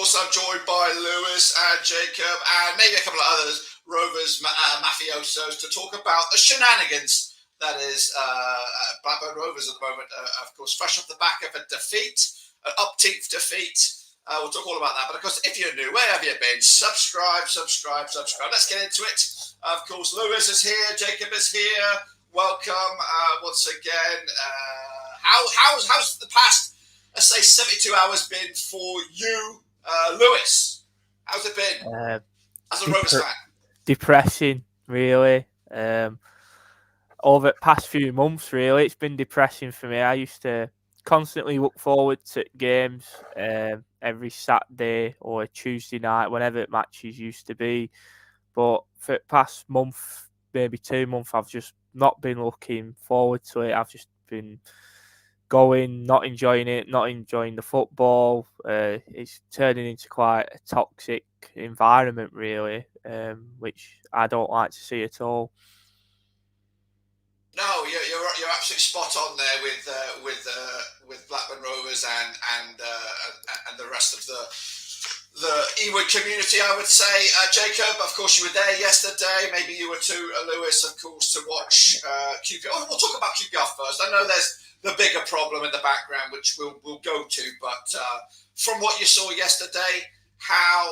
course, I'm joined by Lewis and Jacob and maybe a couple of others, Rovers, mafiosos, to talk about the shenanigans that is Blackburn Rovers at the moment. Of course, fresh off the back of a defeat, an up-teeth defeat. We'll talk all about that. But of course, if you're new, where have you been? Subscribe. Let's get into it. Of course, Lewis is here. Jacob is here. Welcome once again. How's the past, let's say, 72 hours been for you, Lewis? How's it been as a Rovers fan? Depressing, really. Over the past few months, really, it's been depressing for me. I used to constantly look forward to games every Saturday or Tuesday night, whenever matches used to be. But for the past month, maybe 2 months, I've just not been looking forward to it. I've just been going, not enjoying it, not enjoying the football. It's turning into quite a toxic environment, really, which I don't like to see at all. No, you're absolutely spot on there with Blackburn Rovers and the rest of the Ewood community, I would say. Jacob, of course, you were there yesterday. Maybe you were too, Lewis, of course, to watch QPR. Oh, we'll talk about QPR first. I know there's the bigger problem in the background, which we'll go to. But from what you saw yesterday, how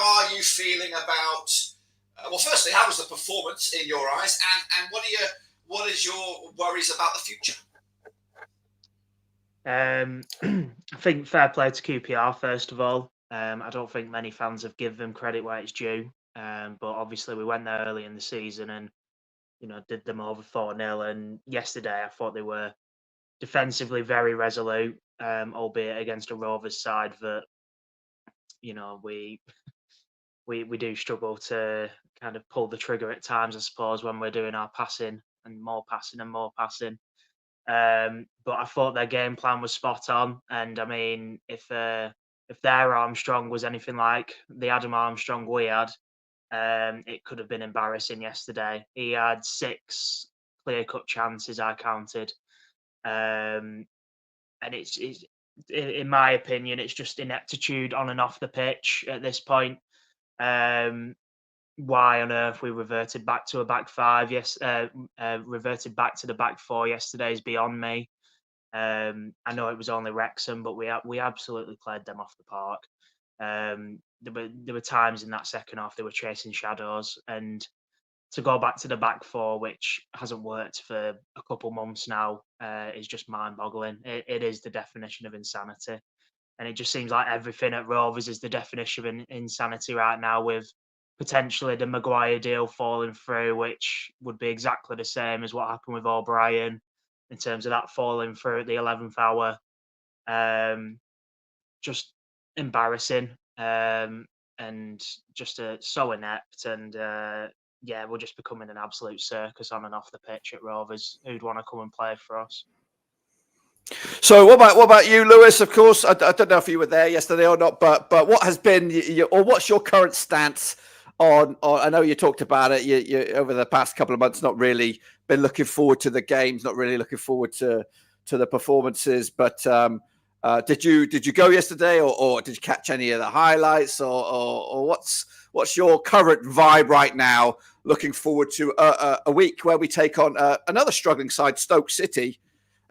are you feeling about? Well, firstly, how was the performance in your eyes, and what is your worries about the future? I think fair play to QPR, first of all. I don't think many fans have given them credit where it's due. But obviously we went there early in the season and, did them over 4-0. And yesterday I thought they were defensively very resolute, albeit against a Rovers side that, we do struggle to kind of pull the trigger at times, I suppose, when we're doing our passing and more passing and more passing. But I thought their game plan was spot on. And I mean, if their Armstrong was anything like the Adam Armstrong we had, it could have been embarrassing yesterday. He had 6 clear-cut chances, I counted. And it's in my opinion, it's just ineptitude on and off the pitch at this point. Why on earth we reverted back to a back 5? Reverted back to the back 4 yesterday is beyond me. I know it was only Wrexham, but we absolutely played them off the park. There were times in that second half they were chasing shadows, and to go back to the back 4, which hasn't worked for a couple months now, is just mind-boggling. It is the definition of insanity, and it just seems like everything at Rovers is the definition of insanity right now, with potentially the Maguire deal falling through, which would be exactly the same as what happened with O'Brien in terms of that falling through at the 11th hour. Just embarrassing, and just so inept. And we're just becoming an absolute circus on and off the pitch at Rovers. Who'd want to come and play for us? So what about you, Lewis? Of course, I don't know if you were there yesterday or not, but what has been what's your current stance on? I know you talked about it. You over the past couple of months, not really been looking forward to the games, not really looking forward to the performances. But did you go yesterday, or did you catch any of the highlights, or what's your current vibe right now? Looking forward to a week where we take on another struggling side, Stoke City.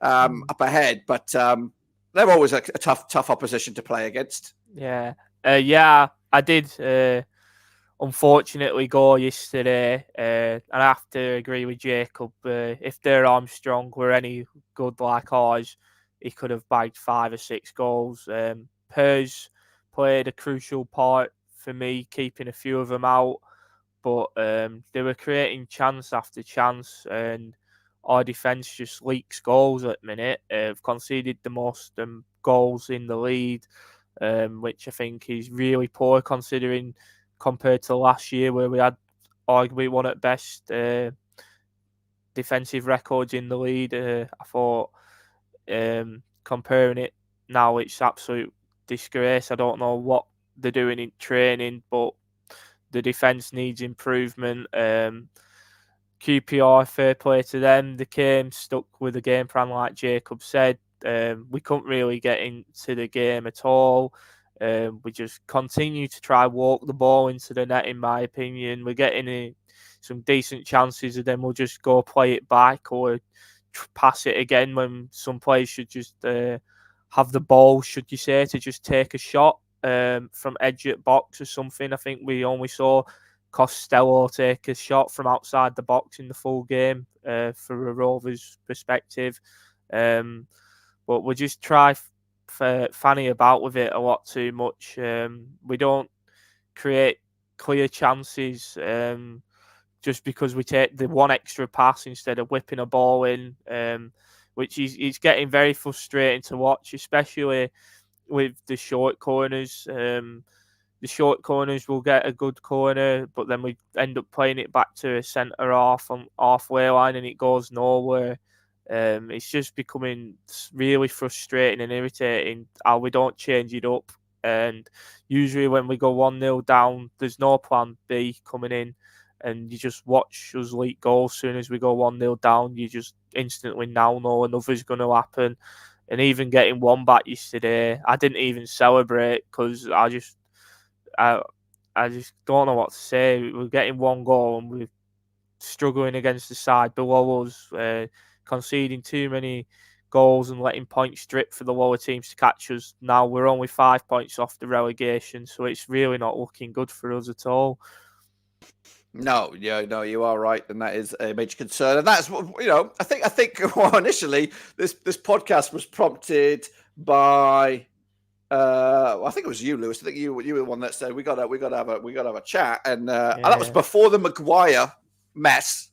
Up ahead, but they're always a tough opposition to play against. Yeah, I did unfortunately go yesterday, and I have to agree with Jacob. If their Armstrong were any good like ours, he could have bagged 5 or 6 goals. Pers played a crucial part for me, keeping a few of them out, but they were creating chance after chance, and our defence just leaks goals at the minute. We've conceded the most goals in the league, which I think is really poor considering compared to last year where we had arguably one at best defensive records in the league. I thought comparing it now, it's absolute disgrace. I don't know what they're doing in training, but the defence needs improvement. QPR, fair play to them. They came stuck with the game plan, like Jacob said. We couldn't really get into the game at all. We just continue to try walk the ball into the net. In my opinion, we're getting some decent chances, and then we'll just go play it back or pass it again when some players should just have the ball, should you say, to just take a shot from edge at box or something. I think we only saw Costello take a shot from outside the box in the full game for a Rovers perspective. But we just try fanny about with it a lot too much. We don't create clear chances just because we take the one extra pass instead of whipping a ball in, which is it's getting very frustrating to watch, especially with the short corners. The short corners will get a good corner, but then we end up playing it back to a centre half on halfway line and it goes nowhere. It's just becoming really frustrating and irritating how we don't change it up. And usually when we go 1-0 down, there's no plan B coming in. And you just watch us leak goals as soon as we go 1-0 down. You just instantly now know another's going to happen. And even getting one back yesterday, I didn't even celebrate because I just don't know what to say. We're getting one goal and we're struggling against the side below us, conceding too many goals and letting points drip for the lower teams to catch us. Now we're only 5 points off the relegation, so it's really not looking good for us at all. No, you are right, and that is a major concern. And that's what I think. Well, initially, this podcast was prompted by. I think it was you, Lewis. I think you were the one that said we got to have a chat, and that was before the Maguire mess,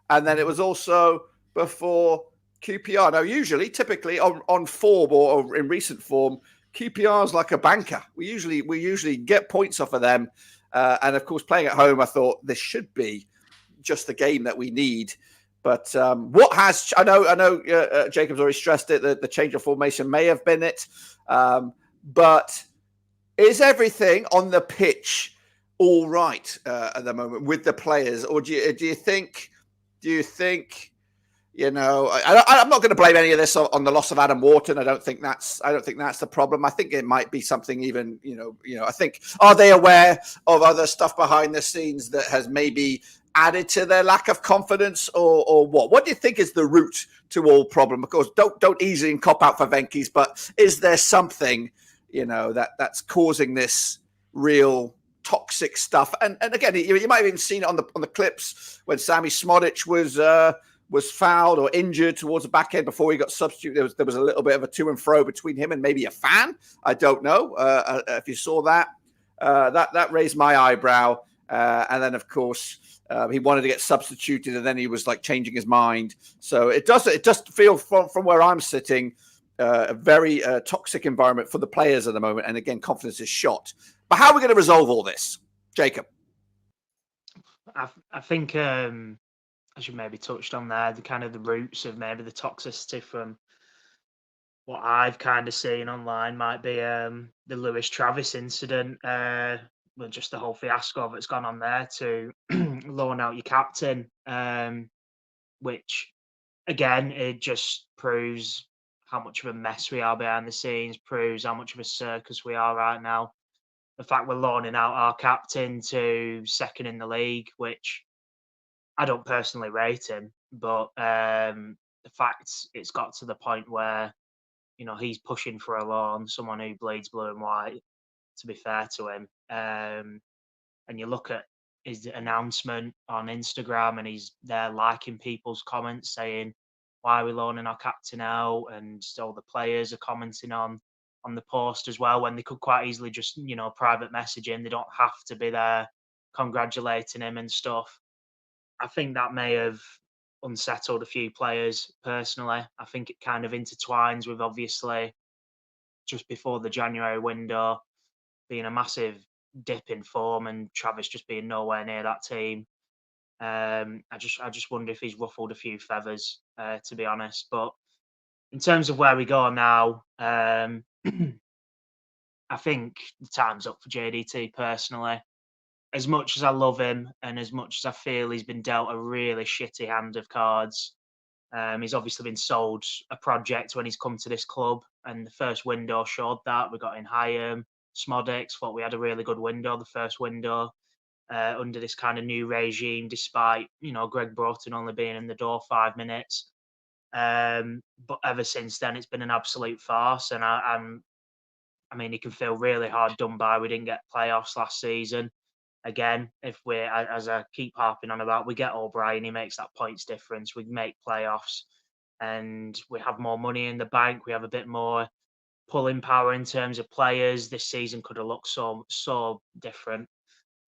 and then it was also before QPR. Now, typically on form or in recent form, QPR is like a banker. We usually get points off of them. And of course, playing at home, I thought this should be just the game that we need. But what has I know Jacob's already stressed it that the change of formation may have been it. But is everything on the pitch all right at the moment with the players, or do you think? I'm not going to blame any of this on the loss of Adam Wharton. I don't think that's the problem. I think it might be something even, I think, are they aware of other stuff behind the scenes that has maybe added to their lack of confidence or what? What do you think is the root to all problem? Of course, don't easily cop out for Venky's, but is there something, that's causing this real toxic stuff? And again, you might have even seen it on the clips when Sammy Smodic was fouled or injured towards the back end before he got substituted. There was a little bit of a to and fro between him and maybe a fan. I don't know if you saw that. That raised my eyebrow. And then, of course, he wanted to get substituted, and then he was like changing his mind. So it does feel from where I'm sitting a very toxic environment for the players at the moment. And again, confidence is shot. But how are we going to resolve all this, Jacob? I think. As you maybe touched on there, the kind of the roots of maybe the toxicity from what I've kind of seen online might be the Lewis Travis incident, with just the whole fiasco that's gone on there to loan out your captain, which again, it just proves how much of a mess we are behind the scenes, proves how much of a circus we are right now. The fact we're loaning out our captain to second in the league, which I don't personally rate him, but the fact it's got to the point where, he's pushing for a loan, someone who bleeds blue and white, to be fair to him. And you look at his announcement on Instagram and he's there liking people's comments saying, why are we loaning our captain out? And all the players are commenting on the post as well, when they could quite easily just, private message him. They don't have to be there congratulating him and stuff. I think that may have unsettled a few players personally. I think it kind of intertwines with obviously just before the January window being a massive dip in form and Travis just being nowhere near that team. I just wonder if he's ruffled a few feathers, to be honest. But in terms of where we go now, I think the time's up for JDT personally. As much as I love him and as much as I feel he's been dealt a really shitty hand of cards, he's obviously been sold a project when he's come to this club, and the first window showed that. We got in Hyam, Smodics. Thought we had a really good window, the first window under this kind of new regime, despite Greg Broughton only being in the door 5 minutes. But ever since then, it's been an absolute farce, and I mean, you can feel really hard done by. We didn't get playoffs last season. Again, if as I keep harping on about, we get O'Brien, he makes that points difference. We make playoffs, and we have more money in the bank. We have a bit more pulling power in terms of players. This season could have looked so different.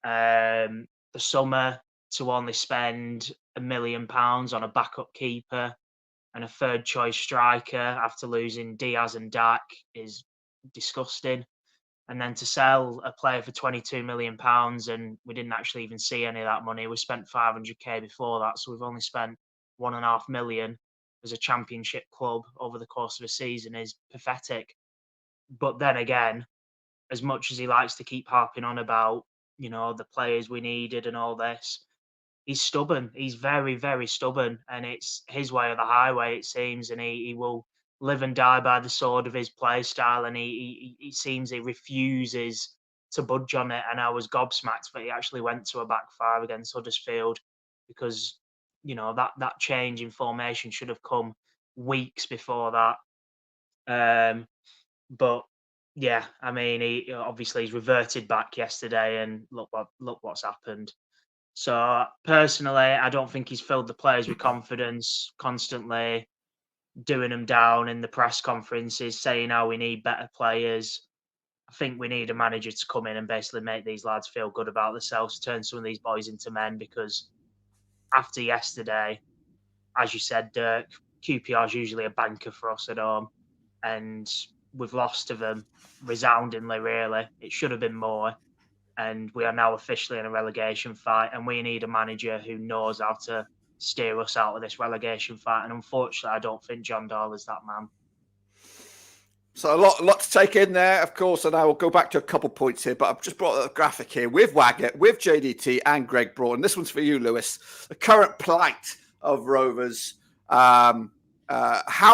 The summer to only spend £1 million on a backup keeper and a third choice striker after losing Diaz and Dak is disgusting. And then to sell a player for £22 million, and we didn't actually even see any of that money. We spent 500k before that, so we've only spent £1.5 million as a championship club over the course of a season is pathetic. But then again, as much as he likes to keep harping on about, the players we needed and all this, he's stubborn. He's very, very stubborn, and it's his way or the highway, it seems, and he will live and die by the sword of his play style, and he seems he refuses to budge on it. And I was gobsmacked that he actually went to a back five against Huddersfield, because that change in formation should have come weeks before that. But yeah, I mean, he obviously he's reverted back yesterday, and look what's happened. So personally, I don't think he's filled the players with confidence, constantly doing them down in the press conferences, saying how we need better players. I think we need a manager to come in and basically make these lads feel good about themselves, turn some of these boys into men, because after yesterday, as you said, Dirk, QPR is usually a banker for us at home, and we've lost to them resoundingly, really. It should have been more. And we are now officially in a relegation fight, and we need a manager who knows how to steer us out of this relegation fight. And unfortunately, I don't think John Dahl is that man. So a lot to take in there, of course, and I will go back to a couple points here, but I've just brought a graphic here with Waggett, with JDT and Greg Broughton. This one's for you, Lewis. The current plight of Rovers. How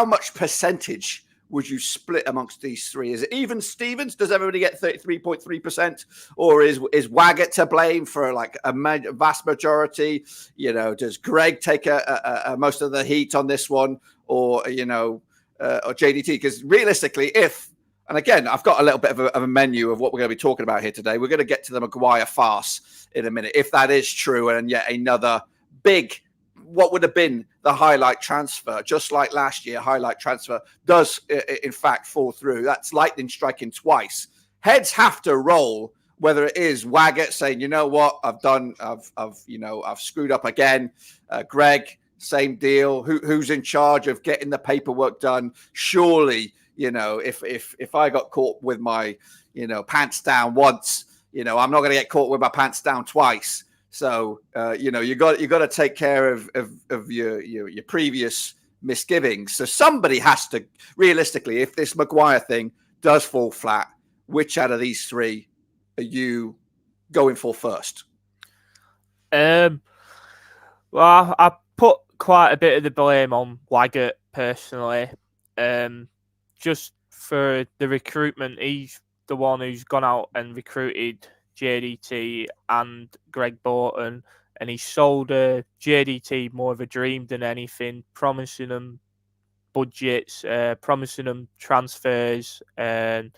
much percentage would you split amongst these three? Is it even Stevens? Does everybody get 33.3%? Or is Waggett to blame for like a vast majority? Does Greg take a most of the heat on this one? Or, or JDT? Because realistically, and again, I've got a little bit of a menu of what we're going to be talking about here today. We're going to get to the Maguire farce in a minute. If that is true, and yet another big, what would have been the highlight transfer, just like last year, highlight transfer does in fact fall through. That's lightning striking twice. Heads have to roll, whether it is Waggett saying, you know what, I've screwed up again. Greg, same deal. Who's in charge of getting the paperwork done? Surely, if I got caught with my, pants down once, I'm not going to get caught with my pants down twice. So you got to take care of your previous misgivings. So somebody has to, realistically, if this Maguire thing does fall flat, which out of these three are you going for first? Well, I put quite a bit of the blame on Waggett personally. Just for the recruitment, he's the one who's gone out and recruited JDT and Greg Broughton, and he sold JDT more of a dream than anything, promising them budgets, promising them transfers, and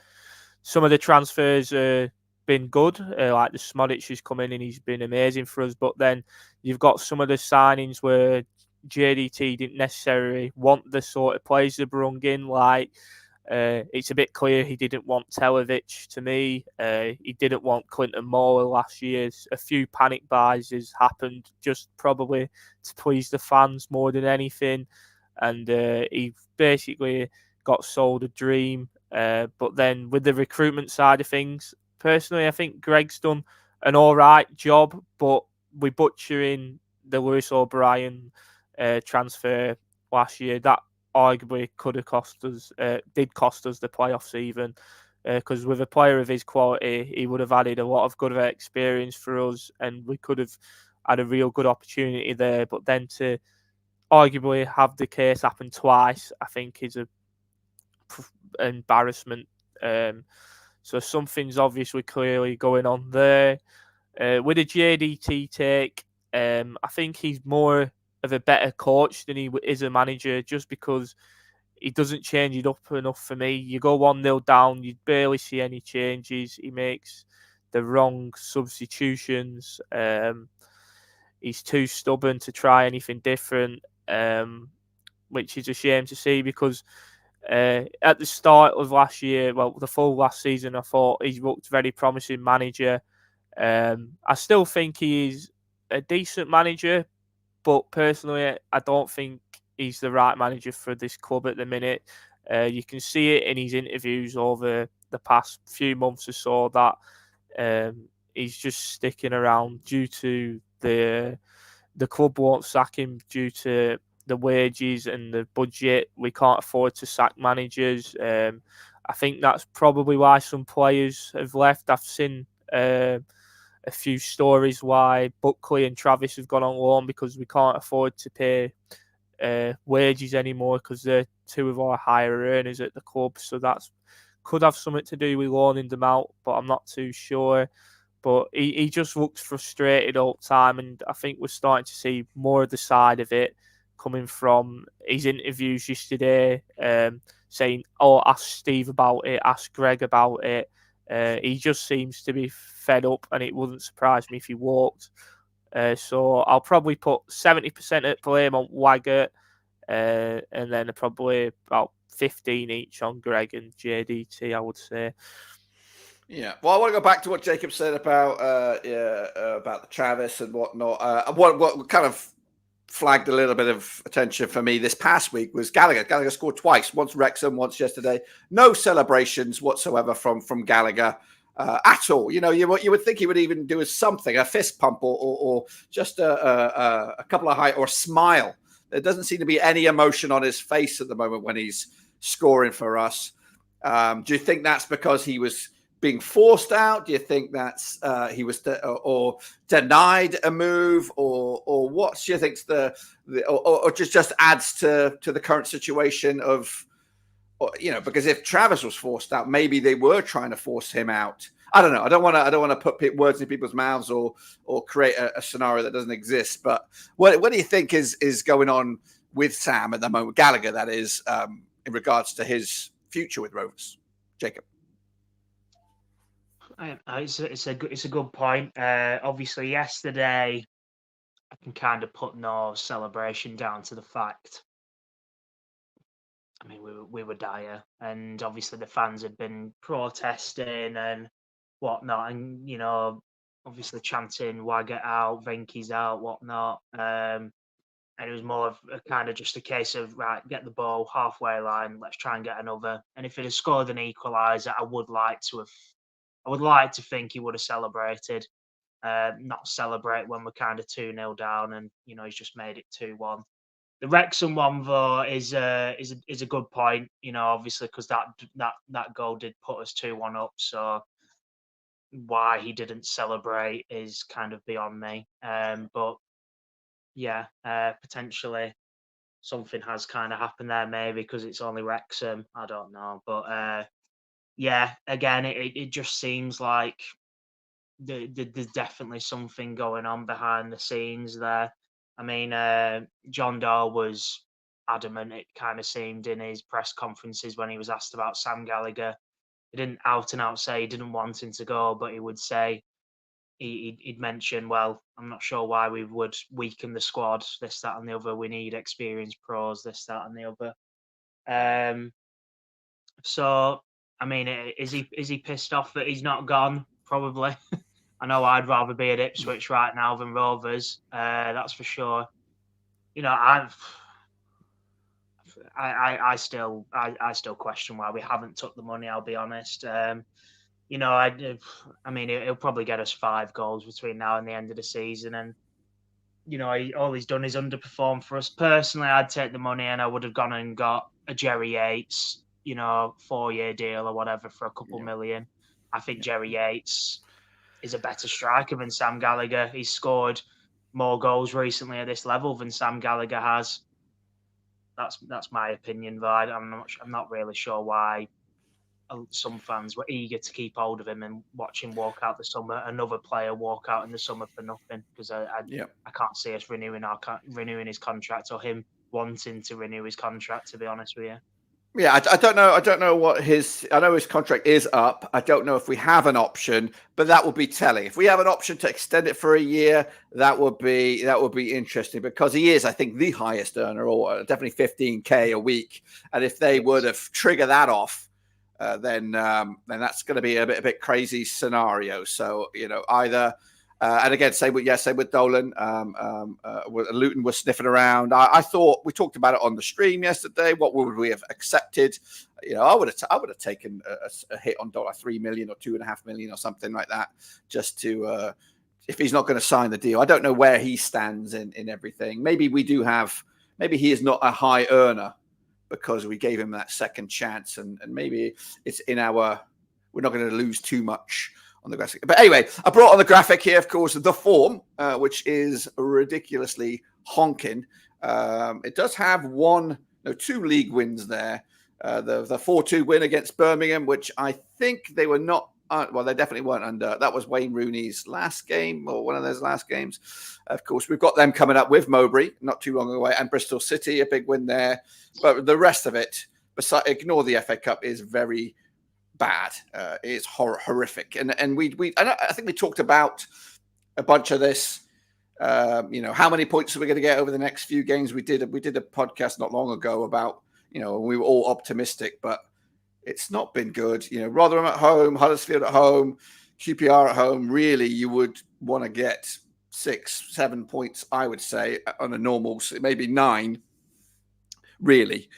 some of the transfers have been good, like the Smodic who's come in and he's been amazing for us, but then you've got some of the signings where JDT didn't necessarily want the sort of players they brought in, like it's a bit clear he didn't want Televic to me. He didn't want Clinton Moore last year. A few panic buys has happened just probably to please the fans more than anything. And he basically got sold a dream. But then with the recruitment side of things, personally, I think Greg's done an all right job, but we butchering the Lewis O'Brien transfer last year. That arguably could have did cost us the playoffs even, because with a player of his quality, he would have added a lot of good experience for us, and we could have had a real good opportunity there. But then to arguably have the case happen twice, I think is a embarrassment. So something's obviously clearly going on there. With a JDT take, I think he's more of a better coach than he is a manager, just because he doesn't change it up enough for me. You go 1-0 down, you barely see any changes. He makes the wrong substitutions. He's too stubborn to try anything different, which is a shame to see, because at the start of last year, well, the full last season, I thought he looked very promising manager. I still think he is a decent manager, but personally, I don't think he's the right manager for this club at the minute. You can see it in his interviews over the past few months or so that he's just sticking around due to the club won't sack him due to the wages and the budget. We can't afford to sack managers. I think that's probably why some players have left. I've seen a few stories why Buckley and Travis have gone on loan, because we can't afford to pay wages anymore, because they're two of our higher earners at the club. So that's could have something to do with loaning them out, but I'm not too sure. But he just looks frustrated all the time, and I think we're starting to see more of the side of it coming from his interviews yesterday, saying, "Oh, ask Steve about it, ask Greg about it." He just seems to be fed up, and it wouldn't surprise me if he walked. So I'll probably put 70% of blame on Waggett, and then probably about 15 each on Greg and JDT, I would say. Yeah, well, I want to go back to what Jacob said about the Travis and whatnot. What kind of flagged a little bit of attention for me this past week was Gallagher. Gallagher scored twice, once Wrexham, once yesterday. No celebrations whatsoever from Gallagher at all. You know, you would think he would even do something, a fist pump or just a couple of high or a smile. There doesn't seem to be any emotion on his face at the moment when he's scoring for us. Do you think that's because he was being forced out? Do you think that's he was or denied a move, or what do you think's or just adds to the current situation of, you know, because if Travis was forced out, maybe they were trying to force him out. I don't know. I don't want to put words in people's mouths or create a scenario that doesn't exist. But what do you think is going on with Sam at the moment, Gallagher, that is, in regards to his future with Rovers? Jacob. It's a good point. Obviously, yesterday I can kind of put no celebration down to the fact. I mean, we were dire, and obviously the fans had been protesting and whatnot, and you know, obviously chanting "Waggett out, Venky's out," whatnot. And it was more of a kind of just a case of, right, get the ball halfway line, let's try and get another. And if it had scored an equaliser, I would like to think he would have celebrated. Not celebrate when we're kind of 2-0 down, and you know he's just made it 2-1. The Wrexham one though is a good point. You know, obviously because that goal did put us 2-1 up. So why he didn't celebrate is kind of beyond me. But yeah, potentially something has kind of happened there, maybe because it's only Wrexham. I don't know, but yeah, again, it just seems like there's definitely something going on behind the scenes there. I mean, John Dahl was adamant, it kind of seemed, in his press conferences when he was asked about Sam Gallagher. He didn't out and out say he didn't want him to go, but he would say, he'd mention, well, I'm not sure why we would weaken the squad, this, that, and the other. We need experienced pros, this, that, and the other. So, I mean, is he pissed off that he's not gone? Probably. I know I'd rather be at Ipswich right now than Rovers. That's for sure. You know, I still question why we haven't took the money. I'll be honest. You know, I mean, he'll probably get us 5 goals between now and the end of the season, and you know, all he's done is underperform for us. Personally, I'd take the money and I would have gone and got a Jerry Yates, you know, 4-year deal or whatever for a couple million. I think Jerry Yates is a better striker than Sam Gallagher. He's scored more goals recently at this level than Sam Gallagher has. That's my opinion, though. I'm not really sure why some fans were eager to keep hold of him and watch him walk out the summer. Another player walk out in the summer for nothing, because I can't see us renewing his contract, or him wanting to renew his contract. To be honest with you. Yeah, I don't know. I don't know what I know his contract is up. I don't know if we have an option, but that would be telling. If we have an option to extend it for a year, that would be interesting, because he is, I think, the highest earner, or definitely 15K a week. And if they would have triggered that off, then that's going to be a bit crazy scenario. So either. And again, same with Dolan. Luton was sniffing around. I thought, we talked about it on the stream yesterday. What would we have accepted? I would have taken a hit on Dolan, 3 million or 2.5 million or something like that, just to if he's not going to sign the deal. I don't know where he stands in everything. Maybe he is not a high earner because we gave him that second chance, and maybe it's we're not going to lose too much on the graphic. But anyway, I brought on the graphic here, of course, the form, which is ridiculously honking. It does have two league wins there. The 4-2 win against Birmingham, which I think they were not, they definitely weren't under. That was Wayne Rooney's last game, or one of those last games. Of course, we've got them coming up with Mowbray not too long away, and Bristol City, a big win there. But the rest of it, ignore the FA Cup, is very bad. It's horrific, and I think we talked about a bunch of this. How many points are we going to get over the next few games? We did a podcast not long ago about we were all optimistic, but it's not been good. Rotherham at home, Huddersfield at home, QPR at home. Really, you would want to get 6-7 points, I would say, on a normal, maybe 9, really,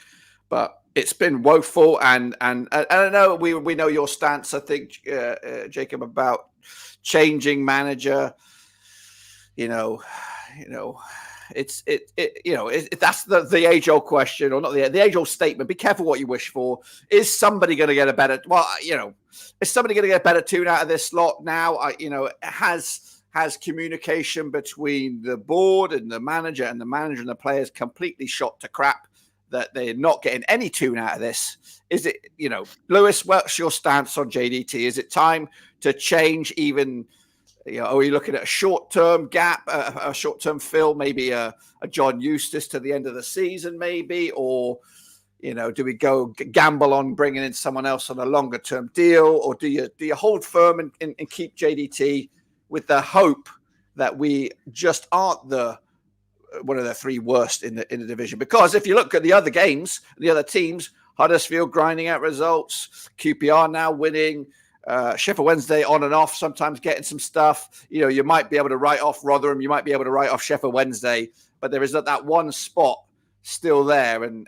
but it's been woeful, and I know we know your stance. I think Jacob, about changing manager. It's that's the age old question, or not the age old statement. Be careful what you wish for. Is somebody going to get a better? Well, is somebody going to get a better tune out of this lot now? Has communication between the board and the manager and the players completely shot to crap, that they're not getting any tune out of this? Is it, Lewis, what's your stance on JDT? Is it time to change even, are we looking at a short-term gap, a short-term fill, maybe a John Eustace to the end of the season, maybe? Or, do we go gamble on bringing in someone else on a longer-term deal? Or do you hold firm and keep JDT with the hope that we just aren't one of the 3 worst in the division? Because if you look at the other games, the other teams, Huddersfield grinding out results, QPR now winning, Sheffield Wednesday on and off, sometimes getting some stuff. You might be able to write off Rotherham, you might be able to write off Sheffield Wednesday, but there is that one spot still there. And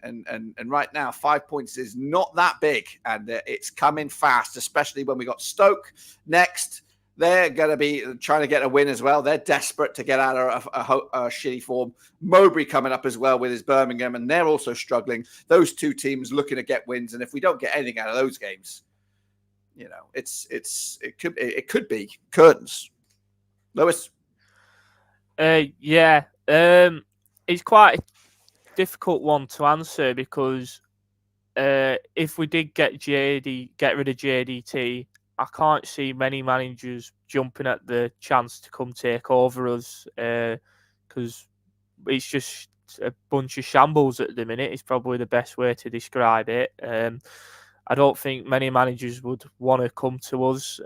right now, 5 points is not that big, and it's coming fast, especially when we got Stoke next. They're going to be trying to get a win as well. They're desperate to get out of a shitty form. Mowbray coming up as well with his Birmingham, and they're also struggling. Those 2 teams looking to get wins, and if we don't get anything out of those games, it could be curtains. Lewis? It's quite a difficult one to answer, because if we did get rid of JDT, I can't see many managers jumping at the chance to come take over us, because it's just a bunch of shambles at the minute. It's probably the best way to describe it. I don't think many managers would want to come to us,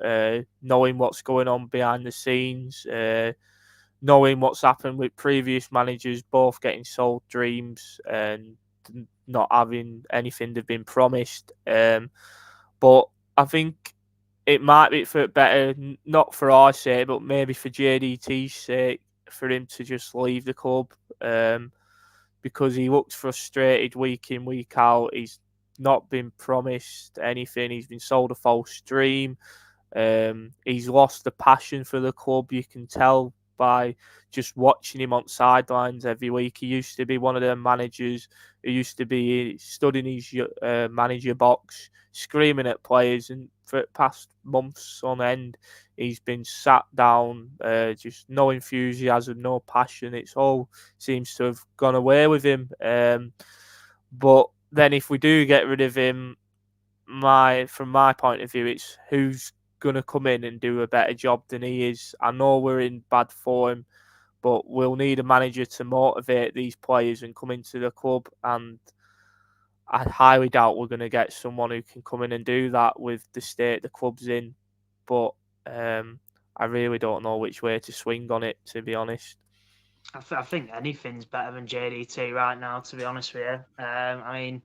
knowing what's going on behind the scenes, knowing what's happened with previous managers, both getting sold dreams and not having anything they've been promised. But I think it might be for better, not for our sake, but maybe for JDT's sake, for him to just leave the club, because he looks frustrated week in, week out. He's not been promised anything. He's been sold a false dream. He's lost the passion for the club. You can tell by just watching him on sidelines every week. He used to be one of them managers who used to be stood in his manager box screaming at players, and for the past months on end he's been sat down, just no enthusiasm, no passion. It's all seems to have gone away with him. But then if we do get rid of him, from my point of view, it's who's going to come in and do a better job than he is. I know we're in bad form, but we'll need a manager to motivate these players and come into the club. And I highly doubt we're going to get someone who can come in and do that with the state the club's in. But I really don't know which way to swing on it, to be honest. I think anything's better than JDT right now, to be honest with you. I mean,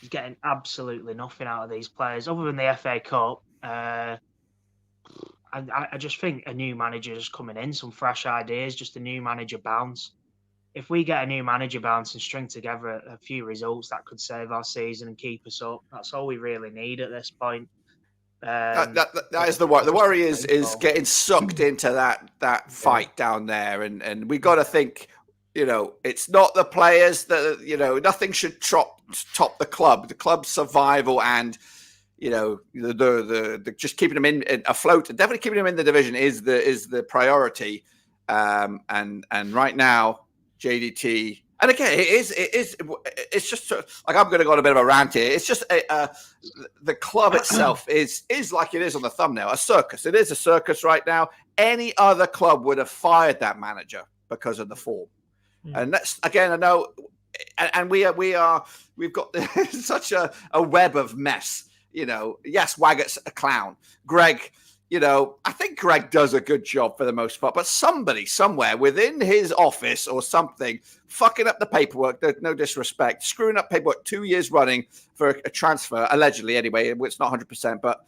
he's getting absolutely nothing out of these players other than the FA Cup. I just think a new manager is coming in, some fresh ideas, just a new manager bounce. If we get a new manager bounce and string together a few results, that could save our season and keep us up. That's all we really need at this point. That is the worry. The worry is getting sucked into that fight down there, and we got to think. It's not the players that nothing should top the club. The club's survival and the just keeping them in afloat and definitely keeping them in the division is the priority. And right now, JDT. And again, it's just like I'm going to go on a bit of a rant here. It's just the club itself is like it is on the thumbnail, a circus. It is a circus right now. Any other club would have fired that manager because of the form. And that's, again, I know, and we've got such a web of mess. Yes, Waggett's a clown. Greg. I think Greg does a good job for the most part, but somebody somewhere within his office or something fucking up the paperwork, no disrespect, screwing up paperwork 2 years running for a transfer, allegedly anyway, it's not 100%, but,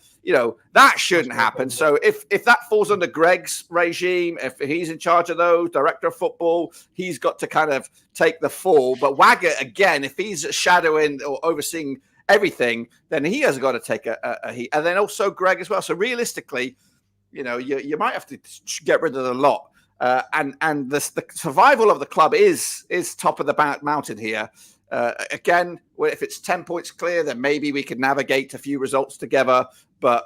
that shouldn't happen. So if that falls under Greg's regime, if he's in charge of those, director of football, he's got to kind of take the fall. But Waggett, again, if he's shadowing or overseeing everything, then he has got to take a heat, and then also Greg as well. So realistically, you might have to get rid of the lot, and the survival of the club is top of the mountain here. Again, if it's 10 points clear, then maybe we could navigate a few results together. But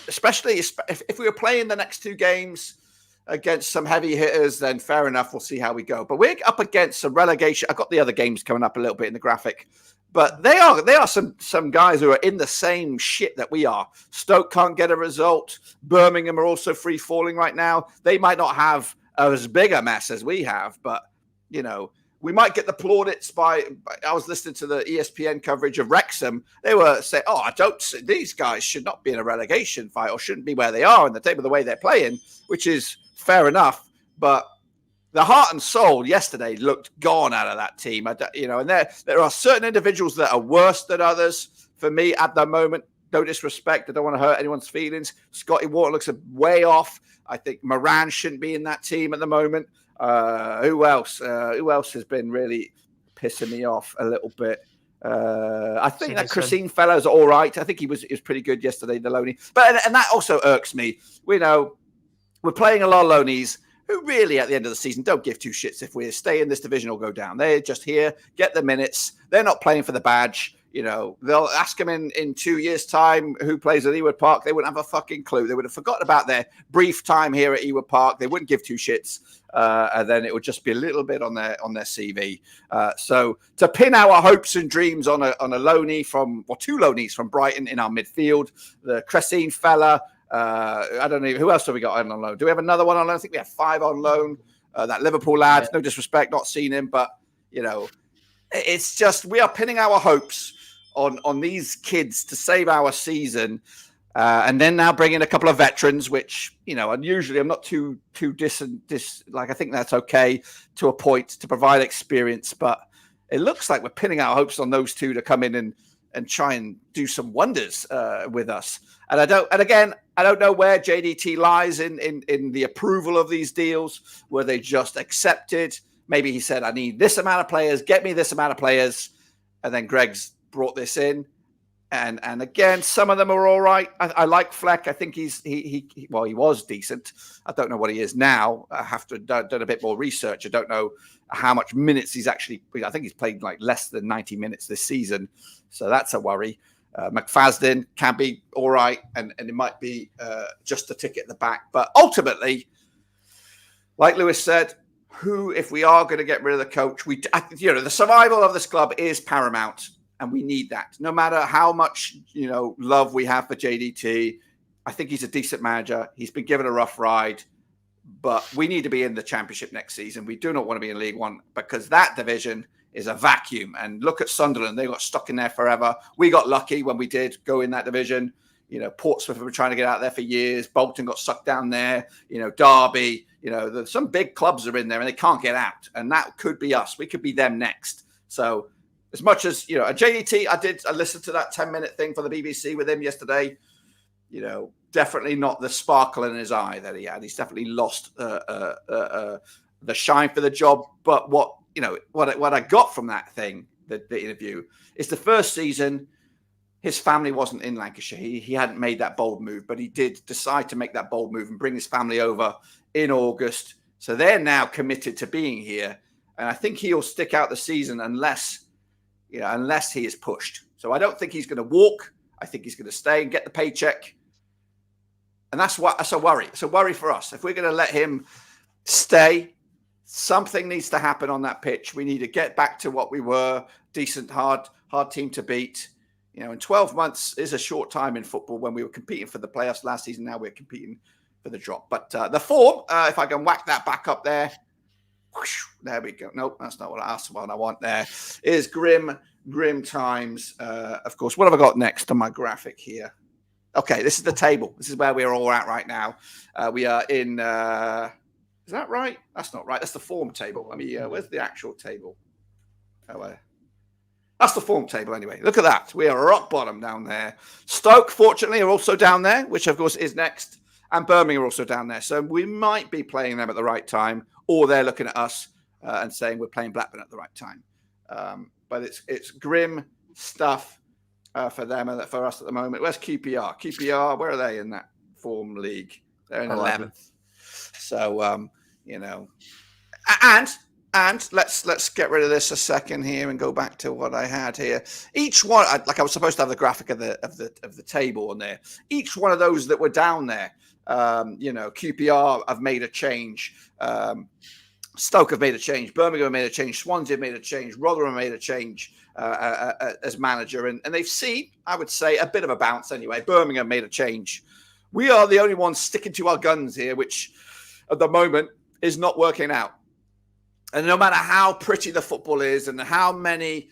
especially if we were playing the next two games against some heavy hitters, then fair enough. We'll see how we go. But we're up against some relegation. I've got the other games coming up a little bit in the graphic. But they are some guys who are in the same shit that we are. Stoke can't get a result. Birmingham are also free falling right now. They might not have as big a mess as we have, but we might get the plaudits by. I was listening to the ESPN coverage of Wrexham. They were saying, these guys should not be in a relegation fight or shouldn't be where they are in the table the way they're playing, which is fair enough, but. The heart and soul yesterday looked gone out of that team, and there are certain individuals that are worse than others. For me, at the moment, no disrespect, I don't want to hurt anyone's feelings. Scotty Wharton looks way off. I think Moran shouldn't be in that team at the moment. Who else? Who else has been really pissing me off a little bit? I think that Christine fellow's all right. I think he was pretty good yesterday, the loanee. But and that also irks me. We're playing a lot of loanees who really, at the end of the season, don't give two shits if we stay in this division or go down. They're just here, get the minutes. They're not playing for the badge. They'll ask them in 2 years' time who plays at Ewood Park. They wouldn't have a fucking clue. They would have forgotten about their brief time here at Ewood Park. They wouldn't give two shits. And then it would just be a little bit on their CV. So to pin our hopes and dreams on a loanee two loanees from Brighton in our midfield, the Cressine fella, I don't know who else have we got on loan. Do we have another one on loan? I think we have 5 on loan. That Liverpool lad, no disrespect, not seen him, but it's just we are pinning our hopes on these kids to save our season, and then now bring in a couple of veterans, which unusually I'm not too like I think that's okay to a point to provide experience, but it looks like we're pinning our hopes on those two to come in and try and do some wonders with us. And I don't know where JDT lies in the approval of these deals. Were they just accepted? Maybe he said, I need this amount of players, get me this amount of players. And then Greg's brought this in. And again, some of them are all right. I like Fleck. I think he was decent. I don't know what he is now. I have to done a bit more research. I don't know how much minutes he's actually. I think he's played like less than 90 minutes this season, so that's a worry. McFadden can be all right, and it might be just a tick at the back. But ultimately, like Lewis said, if we are going to get rid of the coach, the survival of this club is paramount. and we need that. No matter how much love we have for JDT, I think he's a decent manager. He's been given a rough ride, but we need to be in the Championship next season. We do not want to be in League One because that division is a vacuum. And look at Sunderland; they got stuck in there forever. We got lucky when we did go in that division. Portsmouth have been trying to get out there for years. Bolton got sucked down there. Derby. Some big clubs are in there and they can't get out. And that could be us. We could be them next. So as much as, a JDT, I listened to that 10-minute thing for the BBC with him yesterday. Definitely not the sparkle in his eye that he had. He's definitely lost the shine for the job. But what I got from that thing, the interview, is the first season, his family wasn't in Lancashire. He hadn't made that bold move, but he did decide to make that bold move and bring his family over in August. So they're now committed to being here. And I think he'll stick out the season unless he is pushed. So I don't think he's going to walk. I think he's going to stay and get the paycheck. And that's a worry. It's a worry for us. If we're going to let him stay, something needs to happen on that pitch. We need to get back to what we were, decent, hard team to beat. And 12 months is a short time in football. When we were competing for the playoffs last season, now we're competing for the drop. But the form, if I can whack that back up there, whoosh, there we go. Nope, that's not what I want there. Is grim times. Of course, what have I got next on my graphic here? Okay, this is the table. This is where we're all at right now. We are in... is that right? That's not right. That's the form table. Where's the actual table? That's the form table anyway. Look at that. We are rock bottom down there. Stoke, fortunately, are also down there, which, of course, is next. And Birmingham are also down there. So we might be playing them at the right time, or they're looking at us and saying we're playing Blackburn at the right time. But it's grim stuff for them and for us at the moment. Where's QPR? QPR, where are they in that form league? They're in 11th. So, And let's get rid of this a second here and go back to what I had here. Each one, I was supposed to have the graphic of the table on there. Each one of those that were down there, QPR have made a change. Stoke have made a change. Birmingham have made a change. Swansea have made a change. Rotherham made a change as manager, and they've seen, I would say, a bit of a bounce anyway. Birmingham made a change. We are the only ones sticking to our guns here, which at the moment is not working out. And no matter how pretty the football is and how many,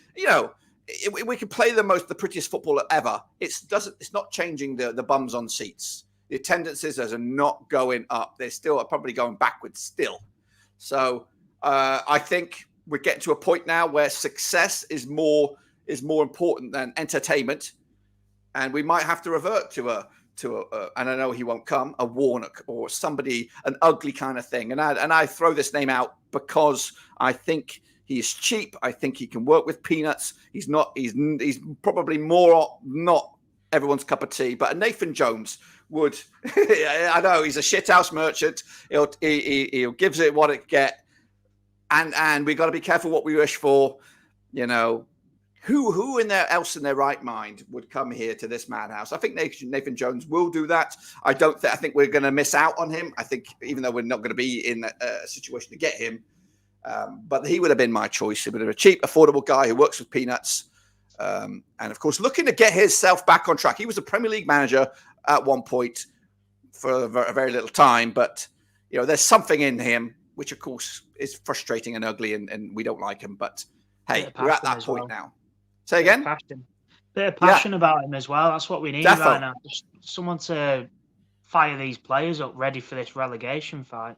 we can play the prettiest football ever. It's not changing the bums on seats. The attendances are not going up. They're still probably going backwards still. So I think we're getting to a point now where success is more important than entertainment. And we might have to revert to and I know he won't come, a Warnock or somebody, an ugly kind of thing. And I throw this name out because I think he's cheap. I think he can work with peanuts. He's probably more not everyone's cup of tea, but a Nathan Jones would, I know he's a shithouse merchant. He'll gives it what it get. And we got to be careful what we wish for, Who else in their right mind would come here to this madhouse? I think Nathan Jones will do that. I think we're going to miss out on him. I think even though we're not going to be in a situation to get him, but he would have been my choice. He would have been a cheap, affordable guy who works with peanuts. And of course, looking to get himself back on track. He was a Premier League manager at one point for a very little time, but there's something in him, which of course is frustrating and ugly and we don't like him. But hey, we're at that point now. Say again? Bit of passion about him as well. That's what we need right now. Just someone to fire these players up ready for this relegation fight.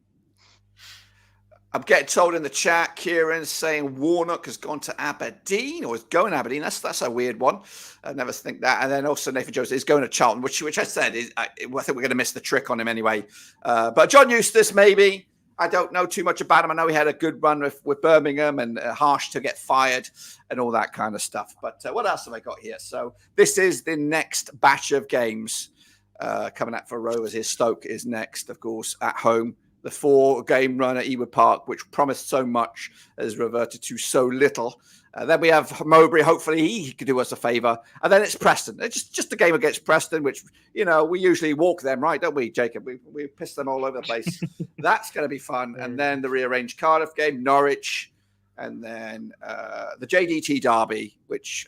I'm getting told in the chat, Kieran's saying Warnock has gone to Aberdeen or is going to Aberdeen. That's a weird one. I never think that. And then also Nathan Jones is going to Charlton, which I said, I think we're going to miss the trick on him anyway. But John Eustace, maybe. I don't know too much about him. I know he had a good run with Birmingham and harsh to get fired and all that kind of stuff. But what else have I got here? So this is the next batch of games coming out for Rovers here. Stoke is next, of course, at home. The 4-game run at Ewood Park, which promised so much, has reverted to so little. Then we have Mowbray. Hopefully he could do us a favour. And then it's Preston. It's just a game against Preston, which, we usually walk them, right? Don't we, Jacob? We piss them all over the place. That's going to be fun. And then the rearranged Cardiff game, Norwich. and then the JDT derby, which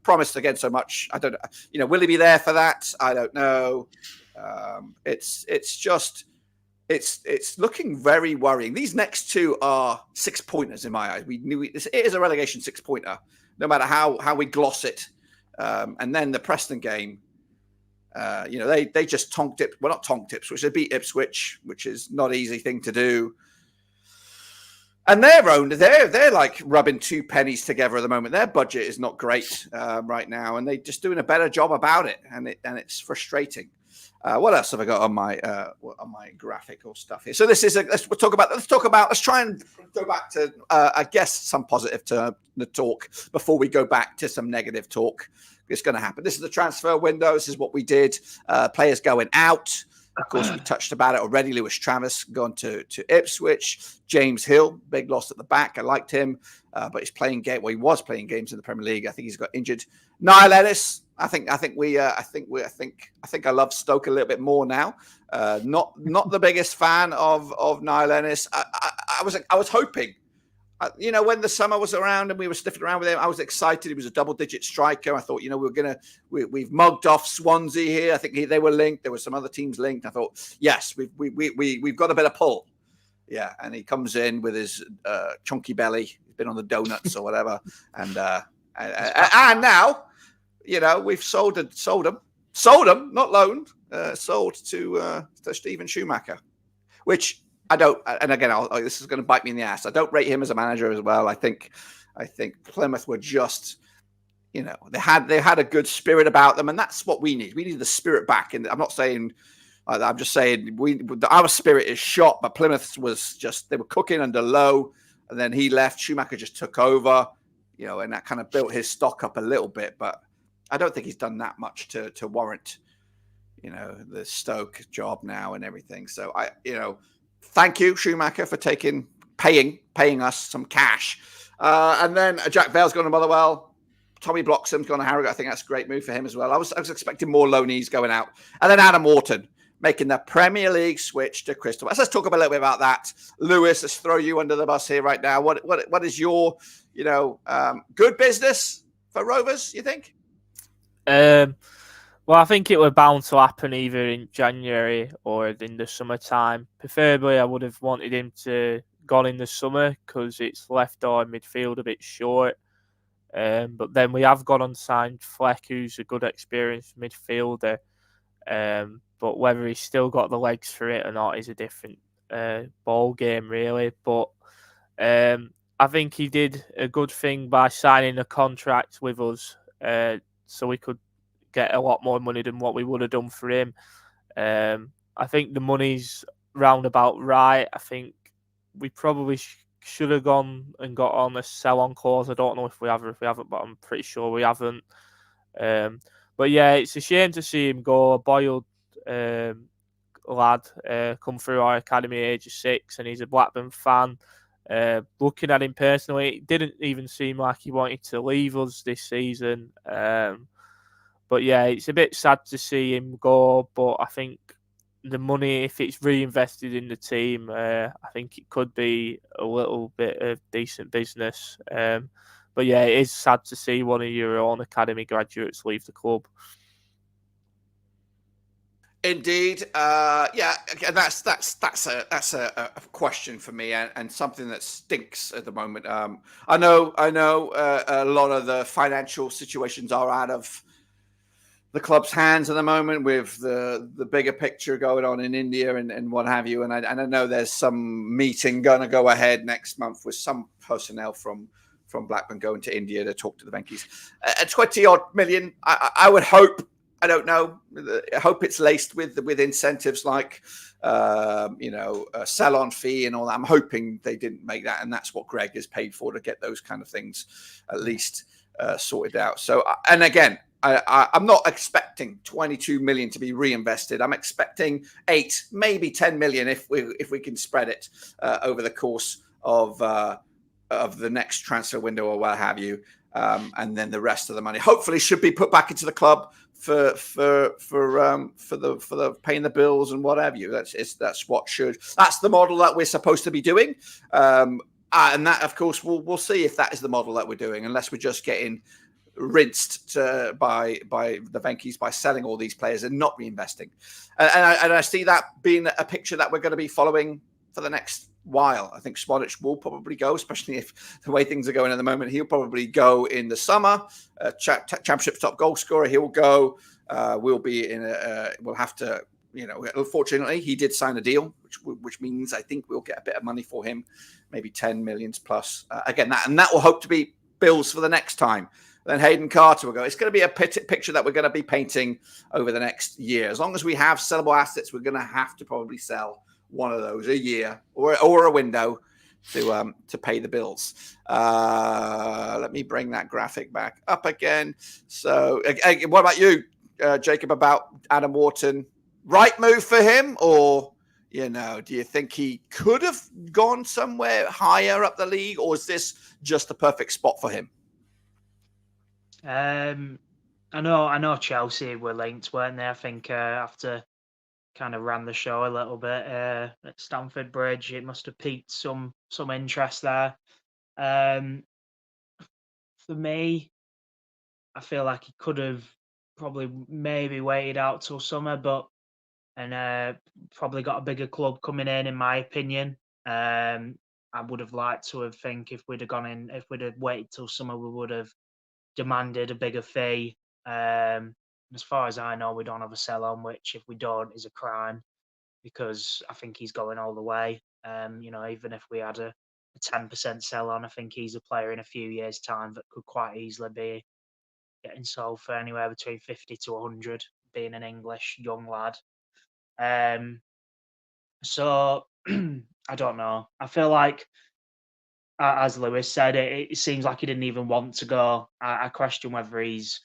promised again so much. I don't know. Will he be there for that? I don't know. It's looking very worrying. These next two are 6-pointers in my eyes. We knew it is a relegation 6-pointer, no matter how we gloss it. And then the Preston game, they just tonked it. Well, not tonked Ipswich. They beat Ipswich, which is not an easy thing to do. And they're like rubbing two pennies together at the moment. Their budget is not great right now, and they're just doing a better job about it. And it's frustrating. What else have I got on my graphical stuff here? So this is let's try and go back to I guess some positive to the talk before we go back to some negative talk. It's going to happen. This is the transfer window. This is what we did. Players going out. Of course, we touched about it already. Lewis Travis gone to Ipswich. James Hill, big loss at the back. I liked him, but he's playing game. Well, he was playing games in the Premier League. I think he's got injured. Niall Ellis. I think I love Stoke a little bit more now. Not the biggest fan of Niall Ellis. I was hoping. When the summer was around and we were sniffing around with him, I was excited. He was a double-digit striker. I thought, we've mugged off Swansea here. I think they were linked. There were some other teams linked. I thought, yes, we've got a bit of pull. Yeah, and he comes in with his chunky belly. He's been on the donuts or whatever, and now, we've sold him, not loaned, sold to Stephen Schumacher, which. I don't, and again, this is going to bite me in the ass. I don't rate him as a manager as well. I think Plymouth were just, they had a good spirit about them, and that's what we need. We need the spirit back. And I'm not saying, I'm just saying our spirit is shot, but Plymouth was just, they were cooking under Lowe, and then he left. Schumacher just took over, and that kind of built his stock up a little bit. But I don't think he's done that much to warrant, the Stoke job now and everything. So thank you, Schumacher, for paying us some cash. And then Jack Vale's gone to Motherwell. Tommy Bloxham's gone to Harrogate. I think that's a great move for him as well. I was expecting more loanees going out. And then Adam Wharton making the Premier League switch to Crystal Palace. Let's talk a little bit about that. Lewis, let's throw you under the bus here right now. What is your, good business for Rovers, you think? Well, I think it was bound to happen either in January or in the summertime. Preferably, I would have wanted him to gone in the summer because it's left our midfield a bit short. But then we have gone on signed Fleck, who's a good experienced midfielder. But whether he's still got the legs for it or not is a different ball game, really. But I think he did a good thing by signing a contract with us, so we could get a lot more money than what we would have done for him. I think the money's roundabout right. I think we probably should have gone and got on a sell-on clause. I don't know if we have or if we haven't, but I'm pretty sure we haven't. But yeah, it's a shame to see him go. A boiled lad come through our academy age of 6, and he's a Blackburn fan. Looking at him personally, it didn't even seem like he wanted to leave us this season. But yeah, it's a bit sad to see him go. But I think the money, if it's reinvested in the team, I think it could be a little bit of decent business. But yeah, it is sad to see one of your own academy graduates leave the club. Indeed, yeah. Again, that's a question for me, and something that stinks at the moment. I know. A lot of the financial situations are out of the club's hands at the moment, with the bigger picture going on in India and what have you. And I know there's some meeting going to go ahead next month with some personnel from Blackburn going to India to talk to the Venkies. 20-odd million. I would hope. I don't know. I hope it's laced with incentives like, a sell-on fee and all that. I'm hoping they didn't make that, and that's what Greg is paid for, to get those kind of things at least sorted out. So, and again, I'm not expecting 22 million to be reinvested. I'm expecting 8, maybe 10 million if we can spread it over the course of the next transfer window or what have you, and then the rest of the money hopefully should be put back into the club for the paying the bills and what have you. That's the model that we're supposed to be doing. And that, of course, we'll see if that is the model that we're doing, unless we're just getting rinsed by the Venkies by selling all these players and not reinvesting. And I see that being a picture that we're going to be following for the next while. I think Smodic will probably go, especially if the way things are going at the moment. He'll probably go in the summer. Championship top goal scorer, he'll go. We'll be in we'll have to, unfortunately, he did sign a deal, which means I think we'll get a bit of money for him, maybe 10 millions plus. Again, that will hope to be bills for the next time. Then Hayden Carter will go. It's going to be a picture that we're going to be painting over the next year. As long as we have sellable assets, we're going to have to probably sell one of those a year or a window to pay the bills. Let me bring that graphic back up again. So, what about you, Jacob, about Adam Wharton? Right move for him, or do you think he could have gone somewhere higher up the league, or is this just the perfect spot for him? I know Chelsea were linked, weren't they? I think after kind of ran the show a little bit at Stamford Bridge, it must have piqued some interest there. For me, I feel like he could have probably maybe waited out till summer, and probably got a bigger club coming in my opinion. I would have liked to have if we'd have waited till summer, we would have demanded a bigger fee. As far as I know, we don't have a sell on, which if we don't is a crime, because I think he's going all the way. Even if we had a 10% sell on, I think he's a player in a few years' time that could quite easily be getting sold for anywhere between 50 to 100, being an English young lad. So I don't know. I feel like, as Lewis said, it seems like he didn't even want to go. I question whether he's